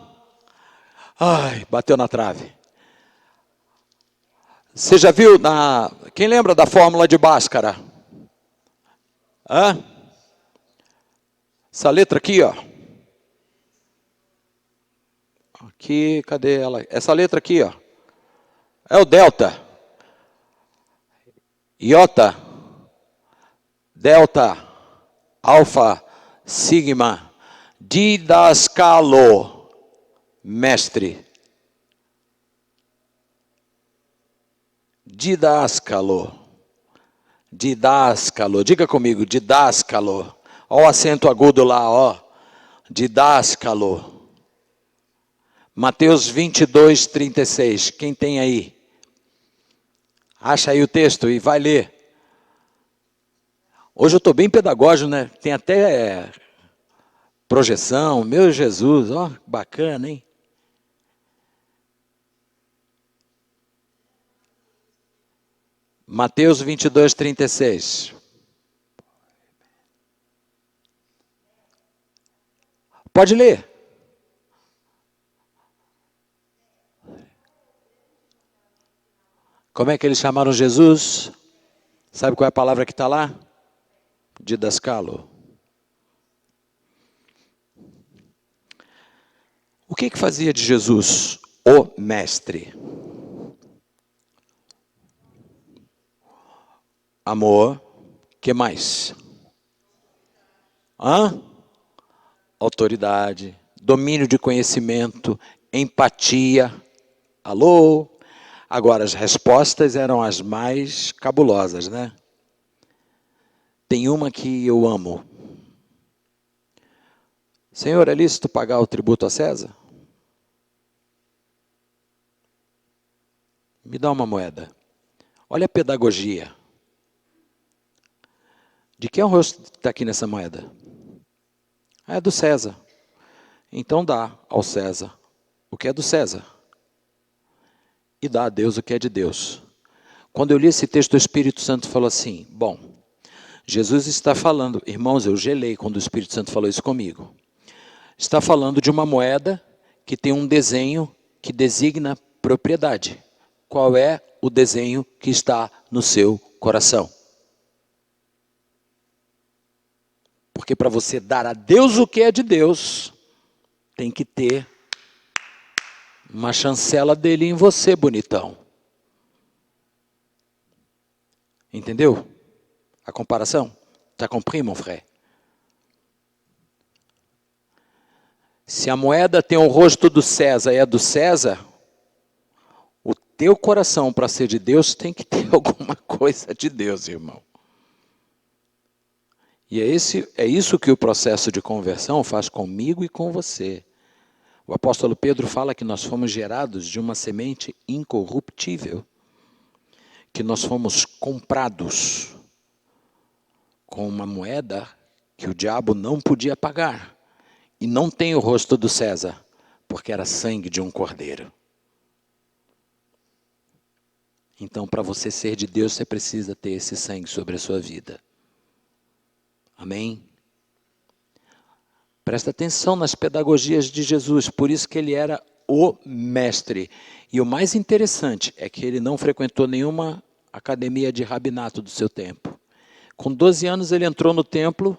Ai, bateu na trave. Você já viu, quem lembra da fórmula de Bhaskara? Hã? Essa letra aqui, ó. Aqui, cadê ela? Essa letra aqui, ó. É o delta. Iota. Delta. Alfa. Sigma. Didascalo. Mestre. Didascalo. Didascalo. Diga comigo, didascalo. Olha o acento agudo lá, ó. Didascalo. Mateus 22, 36. Quem tem aí? Acha aí o texto e vai ler. Hoje eu estou bem pedagógico, né? Tem até projeção. Meu Jesus, ó, bacana, hein? Mateus 22, 36. Pode ler. Como é que eles chamaram Jesus? Sabe qual é a palavra que está lá? Didascalo. O que fazia de Jesus o mestre? Amor. Que mais? Autoridade, domínio de conhecimento, empatia. Alô? Agora, as respostas eram as mais cabulosas, né? Tem uma que eu amo. Senhor, é lícito pagar o tributo a César? Me dá uma moeda. Olha a pedagogia. De quem é o rosto que está aqui nessa moeda? É do César. Então dá ao César o que é do César. E dá a Deus o que é de Deus. Quando eu li esse texto, o Espírito Santo falou assim, bom, Jesus está falando, irmãos, eu gelei quando o Espírito Santo falou isso comigo. Está falando de uma moeda que tem um desenho que designa propriedade. Qual é o desenho que está no seu coração? Porque para você dar a Deus o que é de Deus, tem que ter uma chancela dele em você, bonitão. Entendeu? A comparação? T'as compris, mon frère? Se a moeda tem o rosto do César e é do César, o teu coração, para ser de Deus, tem que ter alguma coisa de Deus, irmão. E é isso que o processo de conversão faz comigo e com você. O apóstolo Pedro fala que nós fomos gerados de uma semente incorruptível, que nós fomos comprados com uma moeda que o diabo não podia pagar. E não tem o rosto do César, porque era sangue de um cordeiro. Então, para você ser de Deus, você precisa ter esse sangue sobre a sua vida. Amém? Presta atenção nas pedagogias de Jesus, por isso que ele era o mestre. E o mais interessante é que ele não frequentou nenhuma academia de rabinato do seu tempo. Com 12 anos ele entrou no templo.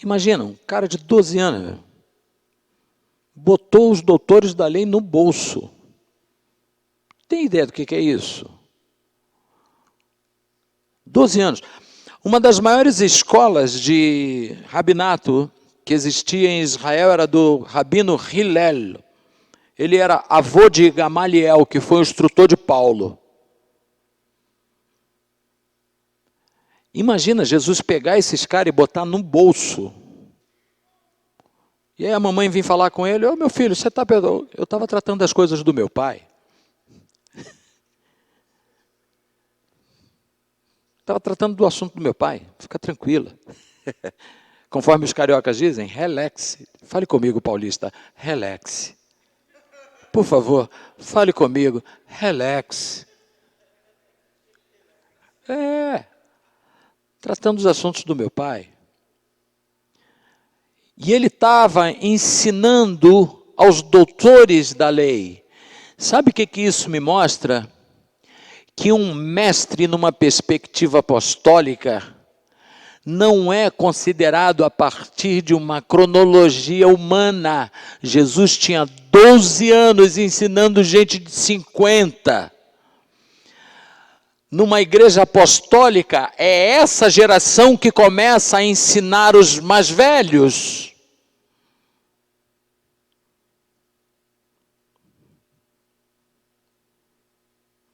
Imagina, um cara de 12 anos, botou os doutores da lei no bolso. Tem ideia do que é isso? 12 anos. Uma das maiores escolas de rabinato que existia em Israel era do rabino Hillel. Ele era avô de Gamaliel, que foi o instrutor de Paulo. Imagina Jesus pegar esses caras e botar no bolso. E aí a mamãe vinha falar com ele, meu filho, você está perdoado? Eu estava tratando das coisas do meu pai. Estava tratando do assunto do meu pai. Fica tranquila. Conforme os cariocas dizem, relaxe. Fale comigo, paulista, relaxe. Por favor, fale comigo. Relax. Tratando dos assuntos do meu pai. E ele estava ensinando aos doutores da lei. Sabe o que isso me mostra? Que um mestre, numa perspectiva apostólica, não é considerado a partir de uma cronologia humana. Jesus tinha 12 anos ensinando gente de 50. Numa igreja apostólica, é essa geração que começa a ensinar os mais velhos.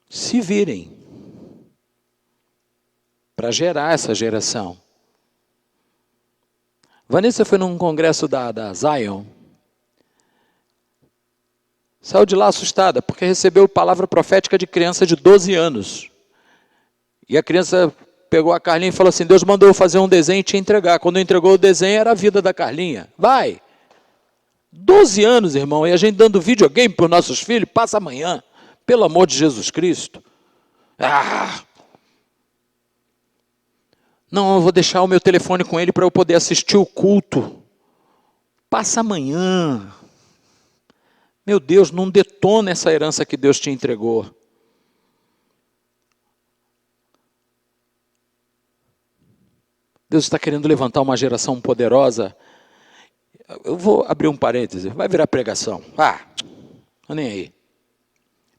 Se virem para gerar essa geração. Vanessa foi num congresso da Zion. Saiu de lá assustada, porque recebeu palavra profética de criança de 12 anos. E a criança pegou a Carlinha e falou assim, Deus mandou eu fazer um desenho e te entregar. Quando entregou o desenho, era a vida da Carlinha. Vai! 12 anos, irmão, e a gente dando videogame para os nossos filhos, passa amanhã. Pelo amor de Jesus Cristo. Não, eu vou deixar o meu telefone com ele para eu poder assistir o culto. Passa amanhã. Meu Deus, não detona essa herança que Deus te entregou. Deus está querendo levantar uma geração poderosa. Eu vou abrir um parêntese. Vai virar pregação. Não nem aí.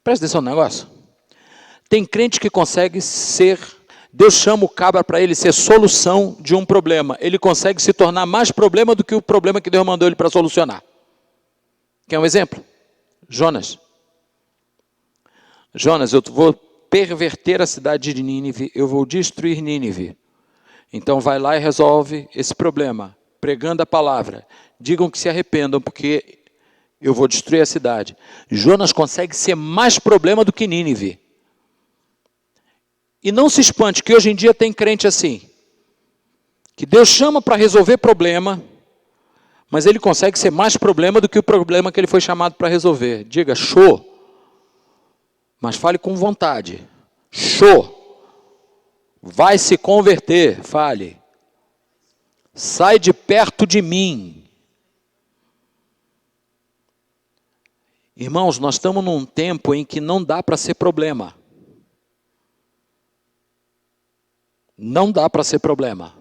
Presta atenção no negócio. Tem crente que consegue ser... Deus chama o cabra para ele ser solução de um problema. Ele consegue se tornar mais problema do que o problema que Deus mandou ele para solucionar. Quer um exemplo? Jonas. Jonas, eu vou perverter a cidade de Nínive, eu vou destruir Nínive. Então vai lá e resolve esse problema, pregando a palavra. Digam que se arrependam, porque eu vou destruir a cidade. Jonas consegue ser mais problema do que Nínive. E não se espante que hoje em dia tem crente assim, que Deus chama para resolver problema, mas ele consegue ser mais problema do que o problema que ele foi chamado para resolver. Diga, show. Mas fale com vontade. Show. Vai se converter, fale. Sai de perto de mim. Irmãos, nós estamos num tempo em que não dá para ser problema. Não dá para ser problema.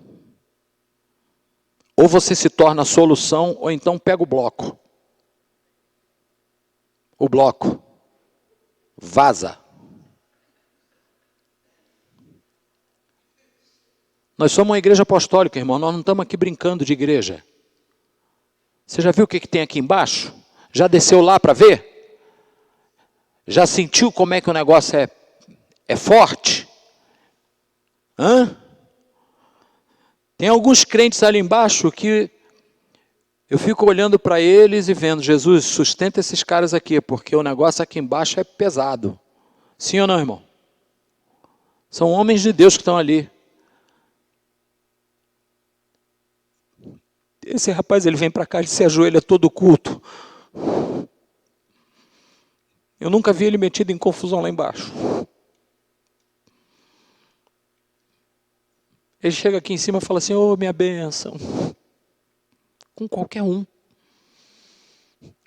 Ou você se torna a solução, ou então pega o bloco. O bloco. Vaza. Nós somos uma igreja apostólica, irmão. Nós não estamos aqui brincando de igreja. Você já viu o que tem aqui embaixo? Já desceu lá para ver? Já sentiu como é que o negócio é forte? Tem alguns crentes ali embaixo que eu fico olhando para eles e vendo, Jesus, sustenta esses caras aqui, porque o negócio aqui embaixo é pesado. Sim ou não, irmão? São homens de Deus que estão ali. Esse rapaz, ele vem para cá, ele se ajoelha todo culto. Eu nunca vi ele metido em confusão lá embaixo. Ele chega aqui em cima e fala assim, ô, minha bênção. Com qualquer um.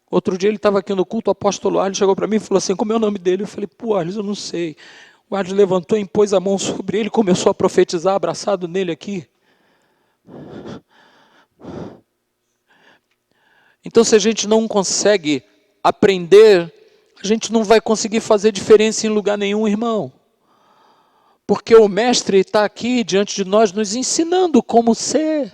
Outro dia ele estava aqui no culto, o apóstolo Arles chegou para mim e falou assim, como é o nome dele? Eu falei, pô, Arles, eu não sei. O Arles levantou e impôs a mão sobre ele, começou a profetizar, abraçado nele aqui. Então, se a gente não consegue aprender, a gente não vai conseguir fazer diferença em lugar nenhum, irmão. Porque o mestre está aqui diante de nós, nos ensinando como ser.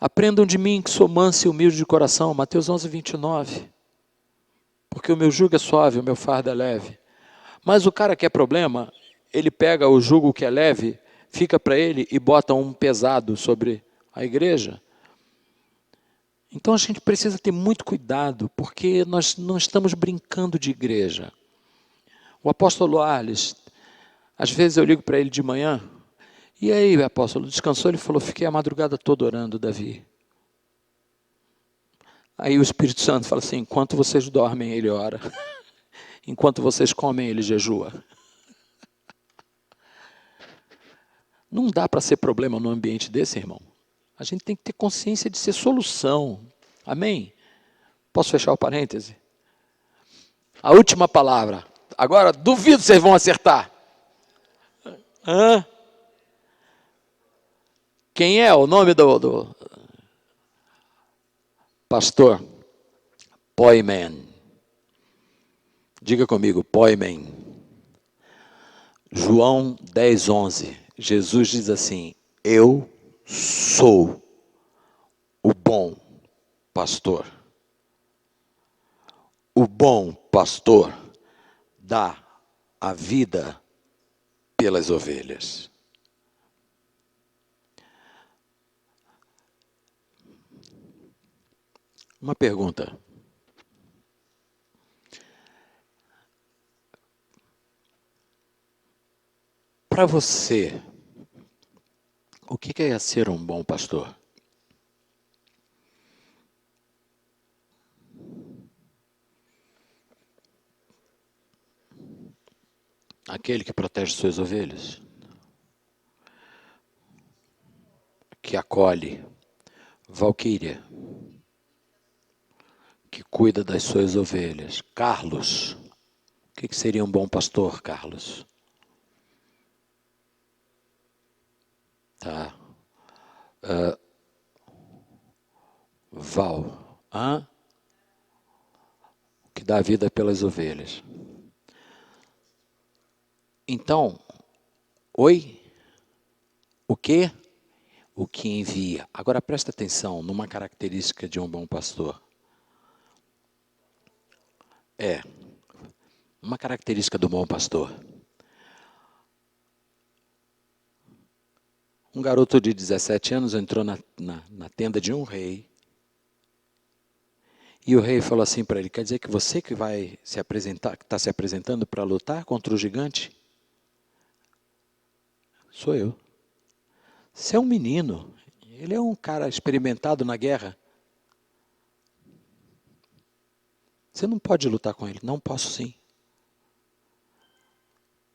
Aprendam de mim que sou manso e humilde de coração, Mateus 11, 29. Porque o meu jugo é suave, o meu fardo é leve. Mas o cara que é problema, ele pega o jugo que é leve, fica para ele e bota um pesado sobre a igreja. Então a gente precisa ter muito cuidado, porque nós não estamos brincando de igreja. O apóstolo Arles, às vezes eu ligo para ele de manhã, e aí, apóstolo, descansou? Ele falou, fiquei a madrugada toda orando, Davi. Aí o Espírito Santo fala assim, enquanto vocês dormem, ele ora. Enquanto vocês comem, ele jejua. Não dá para ser problema num ambiente desse, irmão. A gente tem que ter consciência de ser solução. Amém? Posso fechar o parêntese? A última palavra. Agora, duvido que vocês vão acertar. Hã? Quem é o nome do pastor? Poimen. Diga comigo, Poimen. João 10:11. Jesus diz assim, eu sou o bom pastor. O bom pastor dá a vida pelas ovelhas. Uma pergunta. Para você, o que é ser um bom pastor? Aquele que protege suas ovelhas, que acolhe, Valquíria, que cuida das suas ovelhas. Carlos, o que seria um bom pastor, Carlos? Tá. Val, que dá vida pelas ovelhas. Então, oi? O quê? O que envia. Agora presta atenção numa característica de um bom pastor. Uma característica do bom pastor. Um garoto de 17 anos entrou na tenda de um rei. E o rei falou assim para ele, quer dizer que você que vai se apresentar, que está se apresentando para lutar contra o gigante? Sou eu. Você é um menino. Ele é um cara experimentado na guerra. Você não pode lutar com ele. Não posso sim.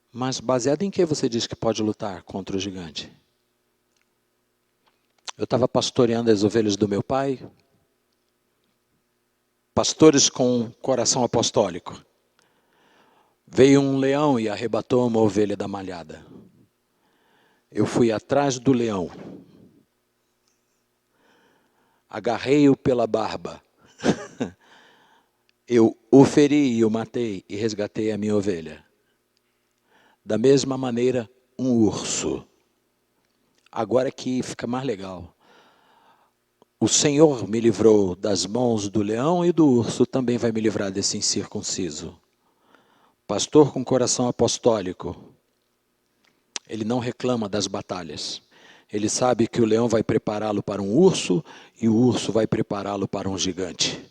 Mas baseado em que você diz que pode lutar contra o gigante? Eu estava pastoreando as ovelhas do meu pai. Pastores com coração apostólico. Veio um leão e arrebatou uma ovelha da malhada. Eu fui atrás do leão. Agarrei-o pela barba. Eu o feri e o matei e resgatei a minha ovelha. Da mesma maneira, um urso. Agora que fica mais legal. O Senhor me livrou das mãos do leão e do urso, também vai me livrar desse incircunciso. Pastor com coração apostólico, ele não reclama das batalhas. Ele sabe que o leão vai prepará-lo para um urso e o urso vai prepará-lo para um gigante.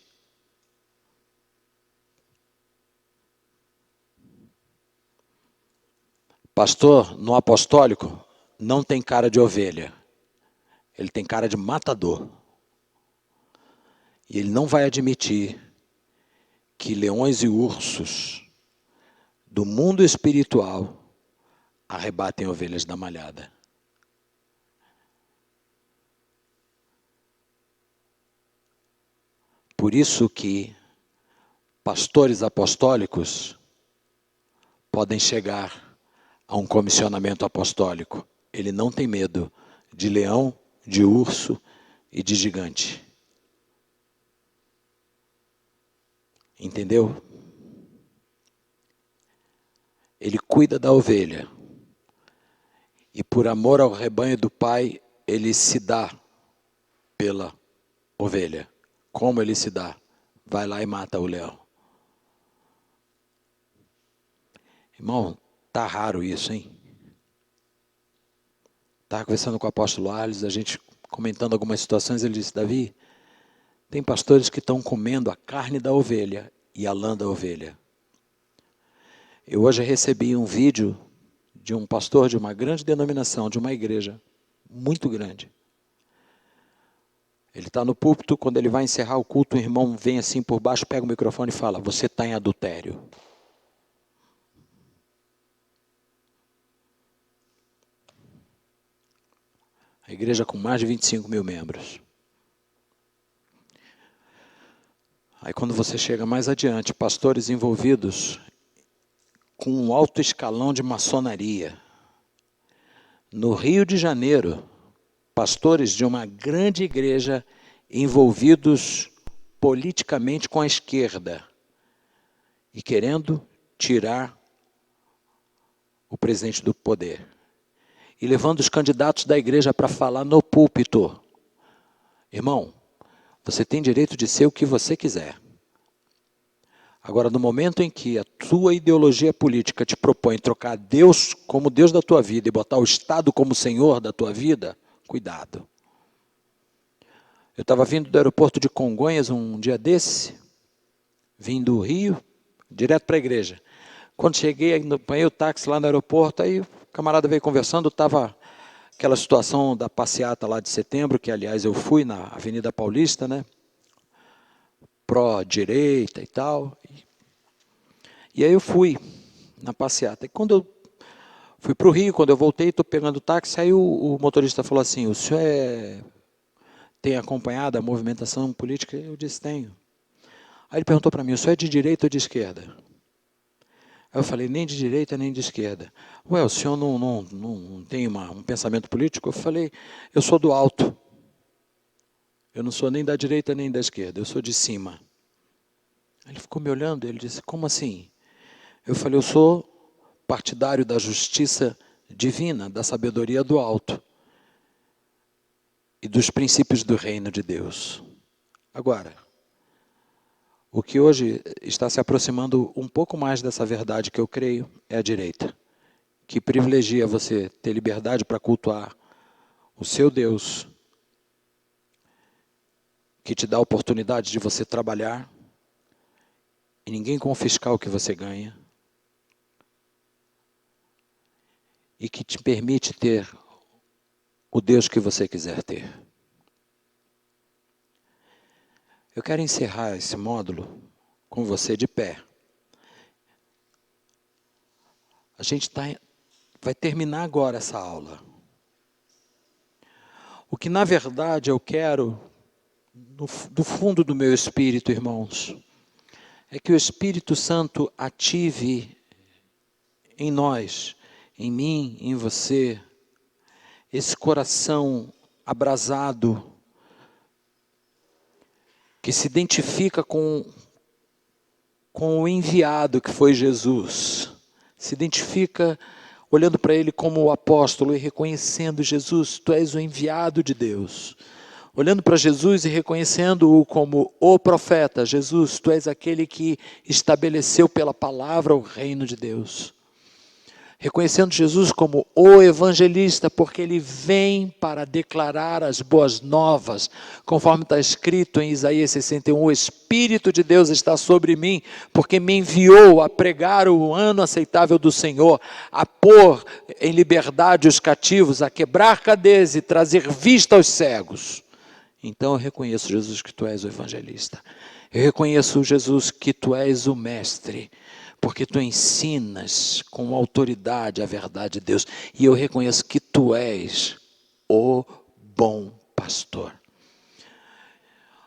Pastor no apostólico não tem cara de ovelha. Ele tem cara de matador. E ele não vai admitir que leões e ursos do mundo espiritual arrebatem ovelhas da malhada. Por isso que pastores apostólicos podem chegar a um comissionamento apostólico. Ele não tem medo de leão, de urso e de gigante. Entendeu? Ele cuida da ovelha. E por amor ao rebanho do Pai, ele se dá pela ovelha. Como ele se dá? Vai lá e mata o leão. Irmão, tá raro isso, hein? Estava conversando com o apóstolo Arles, a gente comentando algumas situações, ele disse, Davi, tem pastores que estão comendo a carne da ovelha e a lã da ovelha. Eu hoje recebi um vídeo de um pastor de uma grande denominação, de uma igreja muito grande. Ele está no púlpito, quando ele vai encerrar o culto, o irmão vem assim por baixo, pega o microfone e fala: você está em adultério. A igreja com mais de 25 mil membros. Aí quando você chega mais adiante, pastores envolvidos com um alto escalão de maçonaria. No Rio de Janeiro, pastores de uma grande igreja envolvidos politicamente com a esquerda e querendo tirar o presidente do poder. E levando os candidatos da igreja para falar no púlpito. Irmão, você tem direito de ser o que você quiser. Agora, no momento em que a tua ideologia política te propõe trocar Deus como Deus da tua vida e botar o Estado como Senhor da tua vida, cuidado. Eu estava vindo do aeroporto de Congonhas um dia desse, vim do Rio, direto para a igreja. Quando cheguei, apanhei o táxi lá no aeroporto, aí o camarada veio conversando, estava aquela situação da passeata lá de setembro, que aliás eu fui na Avenida Paulista, né? Pró-direita e tal. E aí eu fui na passeata. E quando eu fui para o Rio, quando eu voltei, estou pegando o táxi, aí o motorista falou assim: o senhor tem acompanhado a movimentação política? Eu disse: tenho. Aí ele perguntou para mim: o senhor é de direita ou de esquerda? Aí eu falei: nem de direita nem de esquerda. Ué, o senhor não tem um pensamento político? Eu falei: eu sou do alto. Eu não sou nem da direita nem da esquerda, eu sou de cima. Ele ficou me olhando, ele disse: como assim? Eu falei: eu sou partidário da justiça divina, da sabedoria do alto e dos princípios do reino de Deus. Agora, o que hoje está se aproximando um pouco mais dessa verdade que eu creio é a direita, que privilegia você ter liberdade para cultuar o seu Deus, que te dá a oportunidade de você trabalhar e ninguém confiscar o que você ganha, e que te permite ter o Deus que você quiser ter. Eu quero encerrar esse módulo com você de pé. A gente vai terminar agora essa aula. O que na verdade eu quero, do fundo do meu espírito, irmãos, é que o Espírito Santo ative em nós, em mim, em você, esse coração abrasado, que se identifica com o enviado que foi Jesus, se identifica olhando para ele como o apóstolo e reconhecendo: Jesus, tu és o enviado de Deus. Olhando para Jesus e reconhecendo-o como o profeta: Jesus, tu és aquele que estabeleceu pela palavra o reino de Deus. Reconhecendo Jesus como o evangelista, porque ele vem para declarar as boas novas, conforme está escrito em Isaías 61, o Espírito de Deus está sobre mim, porque me enviou a pregar o ano aceitável do Senhor, a pôr em liberdade os cativos, a quebrar cadeias e trazer vista aos cegos. Então eu reconheço, Jesus, que tu és o evangelista. Eu reconheço, Jesus, que tu és o mestre, porque tu ensinas com autoridade a verdade de Deus. E eu reconheço que tu és o bom pastor.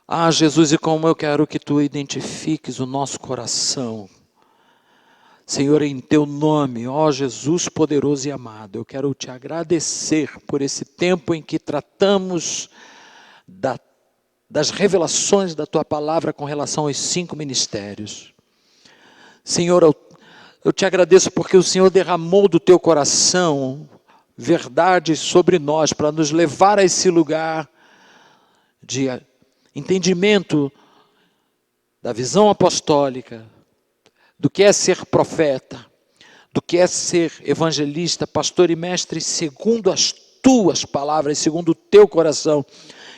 Ah, Jesus, e como eu quero que tu identifiques o nosso coração. Senhor, em teu nome, ó Jesus poderoso e amado, eu quero te agradecer por esse tempo em que tratamos das revelações da tua palavra com relação aos 5 ministérios. Senhor, eu te agradeço porque o Senhor derramou do teu coração verdades sobre nós para nos levar a esse lugar de entendimento da visão apostólica, do que é ser profeta, do que é ser evangelista, pastor e mestre, segundo as tuas palavras, segundo o teu coração.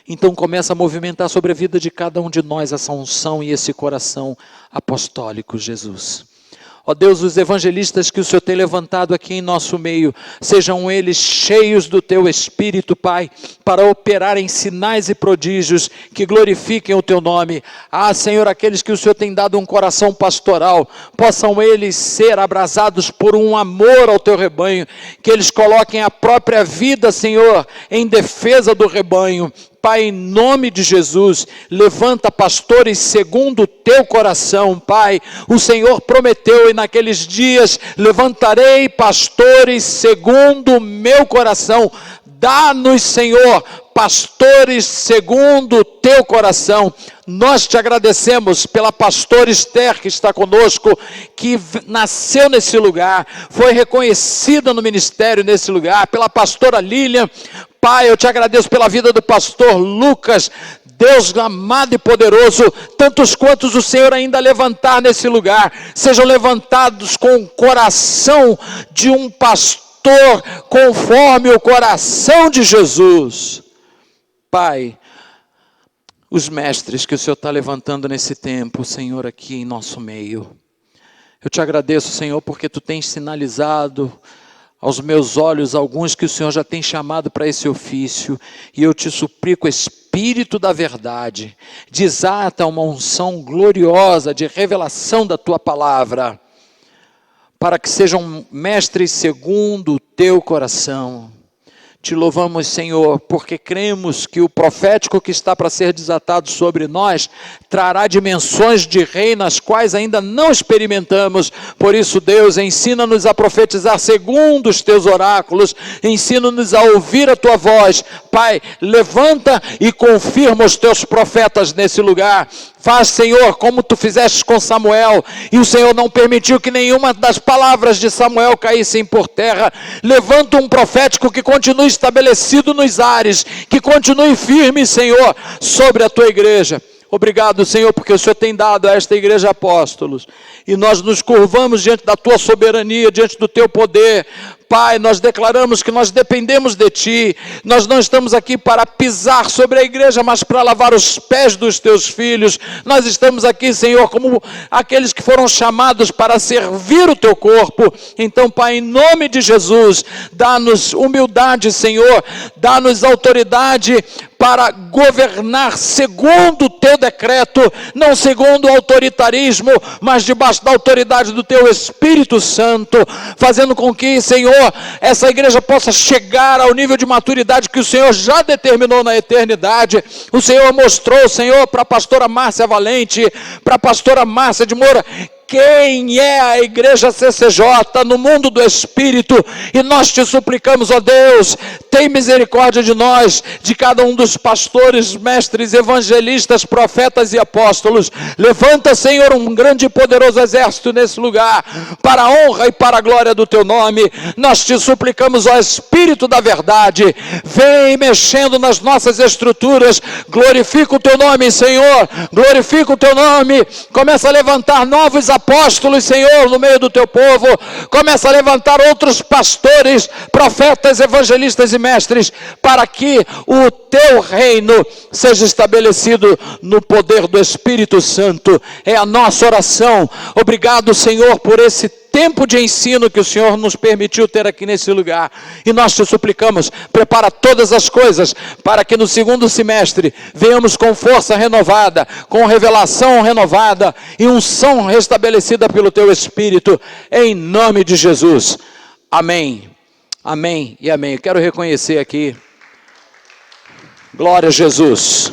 Então começa a movimentar sobre a vida de cada um de nós essa unção e esse coração apostólico, Jesus. Ó Deus, os evangelistas que o Senhor tem levantado aqui em nosso meio, sejam eles cheios do Teu Espírito, Pai, para operarem sinais e prodígios que glorifiquem o Teu nome. Ah, Senhor, aqueles que o Senhor tem dado um coração pastoral, possam eles ser abrasados por um amor ao Teu rebanho, que eles coloquem a própria vida, Senhor, em defesa do rebanho. Pai, em nome de Jesus, levanta pastores segundo o Teu coração, Pai. O Senhor prometeu, e naqueles dias levantarei pastores segundo o meu coração. Dá-nos, Senhor, pastores segundo o Teu coração. Nós te agradecemos pela pastora Esther que está conosco, que nasceu nesse lugar, foi reconhecida no ministério nesse lugar, pela pastora Lilian. Pai, eu te agradeço pela vida do pastor Lucas. Deus amado e poderoso, tantos quantos o Senhor ainda levantar nesse lugar, sejam levantados com o coração de um pastor, conforme o coração de Jesus. Pai, os mestres que o Senhor está levantando nesse tempo, Senhor, aqui em nosso meio. Eu te agradeço, Senhor, porque Tu tens sinalizado aos meus olhos alguns que o Senhor já tem chamado para esse ofício, e eu te suplico, Espírito da verdade, desata uma unção gloriosa de revelação da Tua palavra, para que sejam mestres segundo o Teu coração. Te louvamos, Senhor, porque cremos que o profético que está para ser desatado sobre nós trará dimensões de reino as quais ainda não experimentamos. Por isso, Deus, ensina-nos a profetizar segundo os Teus oráculos, ensina-nos a ouvir a Tua voz. Pai, levanta e confirma os Teus profetas nesse lugar. Faz, Senhor, como Tu fizeste com Samuel, e o Senhor não permitiu que nenhuma das palavras de Samuel caíssem por terra. Levanta um profético que continue estabelecido nos ares, que continue firme, Senhor, sobre a Tua igreja. Obrigado, Senhor, porque o Senhor tem dado a esta igreja apóstolos, e nós nos curvamos diante da Tua soberania, diante do Teu poder. Pai, nós declaramos que nós dependemos de Ti, nós não estamos aqui para pisar sobre a igreja, mas para lavar os pés dos Teus filhos. Nós estamos aqui, Senhor, como aqueles que foram chamados para servir o Teu corpo. Então, Pai, em nome de Jesus, dá-nos humildade, Senhor, dá-nos autoridade para governar segundo o Teu decreto, não segundo o autoritarismo, mas debaixo da autoridade do Teu Espírito Santo, fazendo com que, Senhor, essa igreja possa chegar ao nível de maturidade que o Senhor já determinou na eternidade. O Senhor mostrou, Senhor, para a pastora Márcia Valente, para a pastora Márcia de Moura, quem é a igreja CCJ no mundo do Espírito, e nós te suplicamos, ó Deus, tem misericórdia de nós, de cada um dos pastores, mestres, evangelistas, profetas e apóstolos. Levanta, Senhor, um grande e poderoso exército nesse lugar, para a honra e para a glória do Teu nome. Nós te suplicamos, ó Espírito da verdade, vem mexendo nas nossas estruturas, glorifica o Teu nome, Senhor, glorifica o Teu nome, começa a levantar novos apóstolos, Senhor, no meio do Teu povo, começa a levantar outros pastores, profetas, evangelistas e mestres, para que o Teu reino seja estabelecido no poder do Espírito Santo. É a nossa oração. Obrigado, Senhor, por esse tempo de ensino que o Senhor nos permitiu ter aqui nesse lugar, e nós te suplicamos, prepara todas as coisas, para que no segundo semestre, venhamos com força renovada, com revelação renovada, e unção restabelecida pelo Teu Espírito, em nome de Jesus, amém, amém e amém. Eu quero reconhecer aqui, glória a Jesus,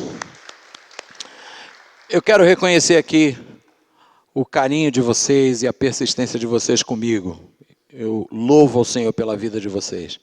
eu quero reconhecer aqui, o carinho de vocês e a persistência de vocês comigo. Eu louvo ao Senhor pela vida de vocês.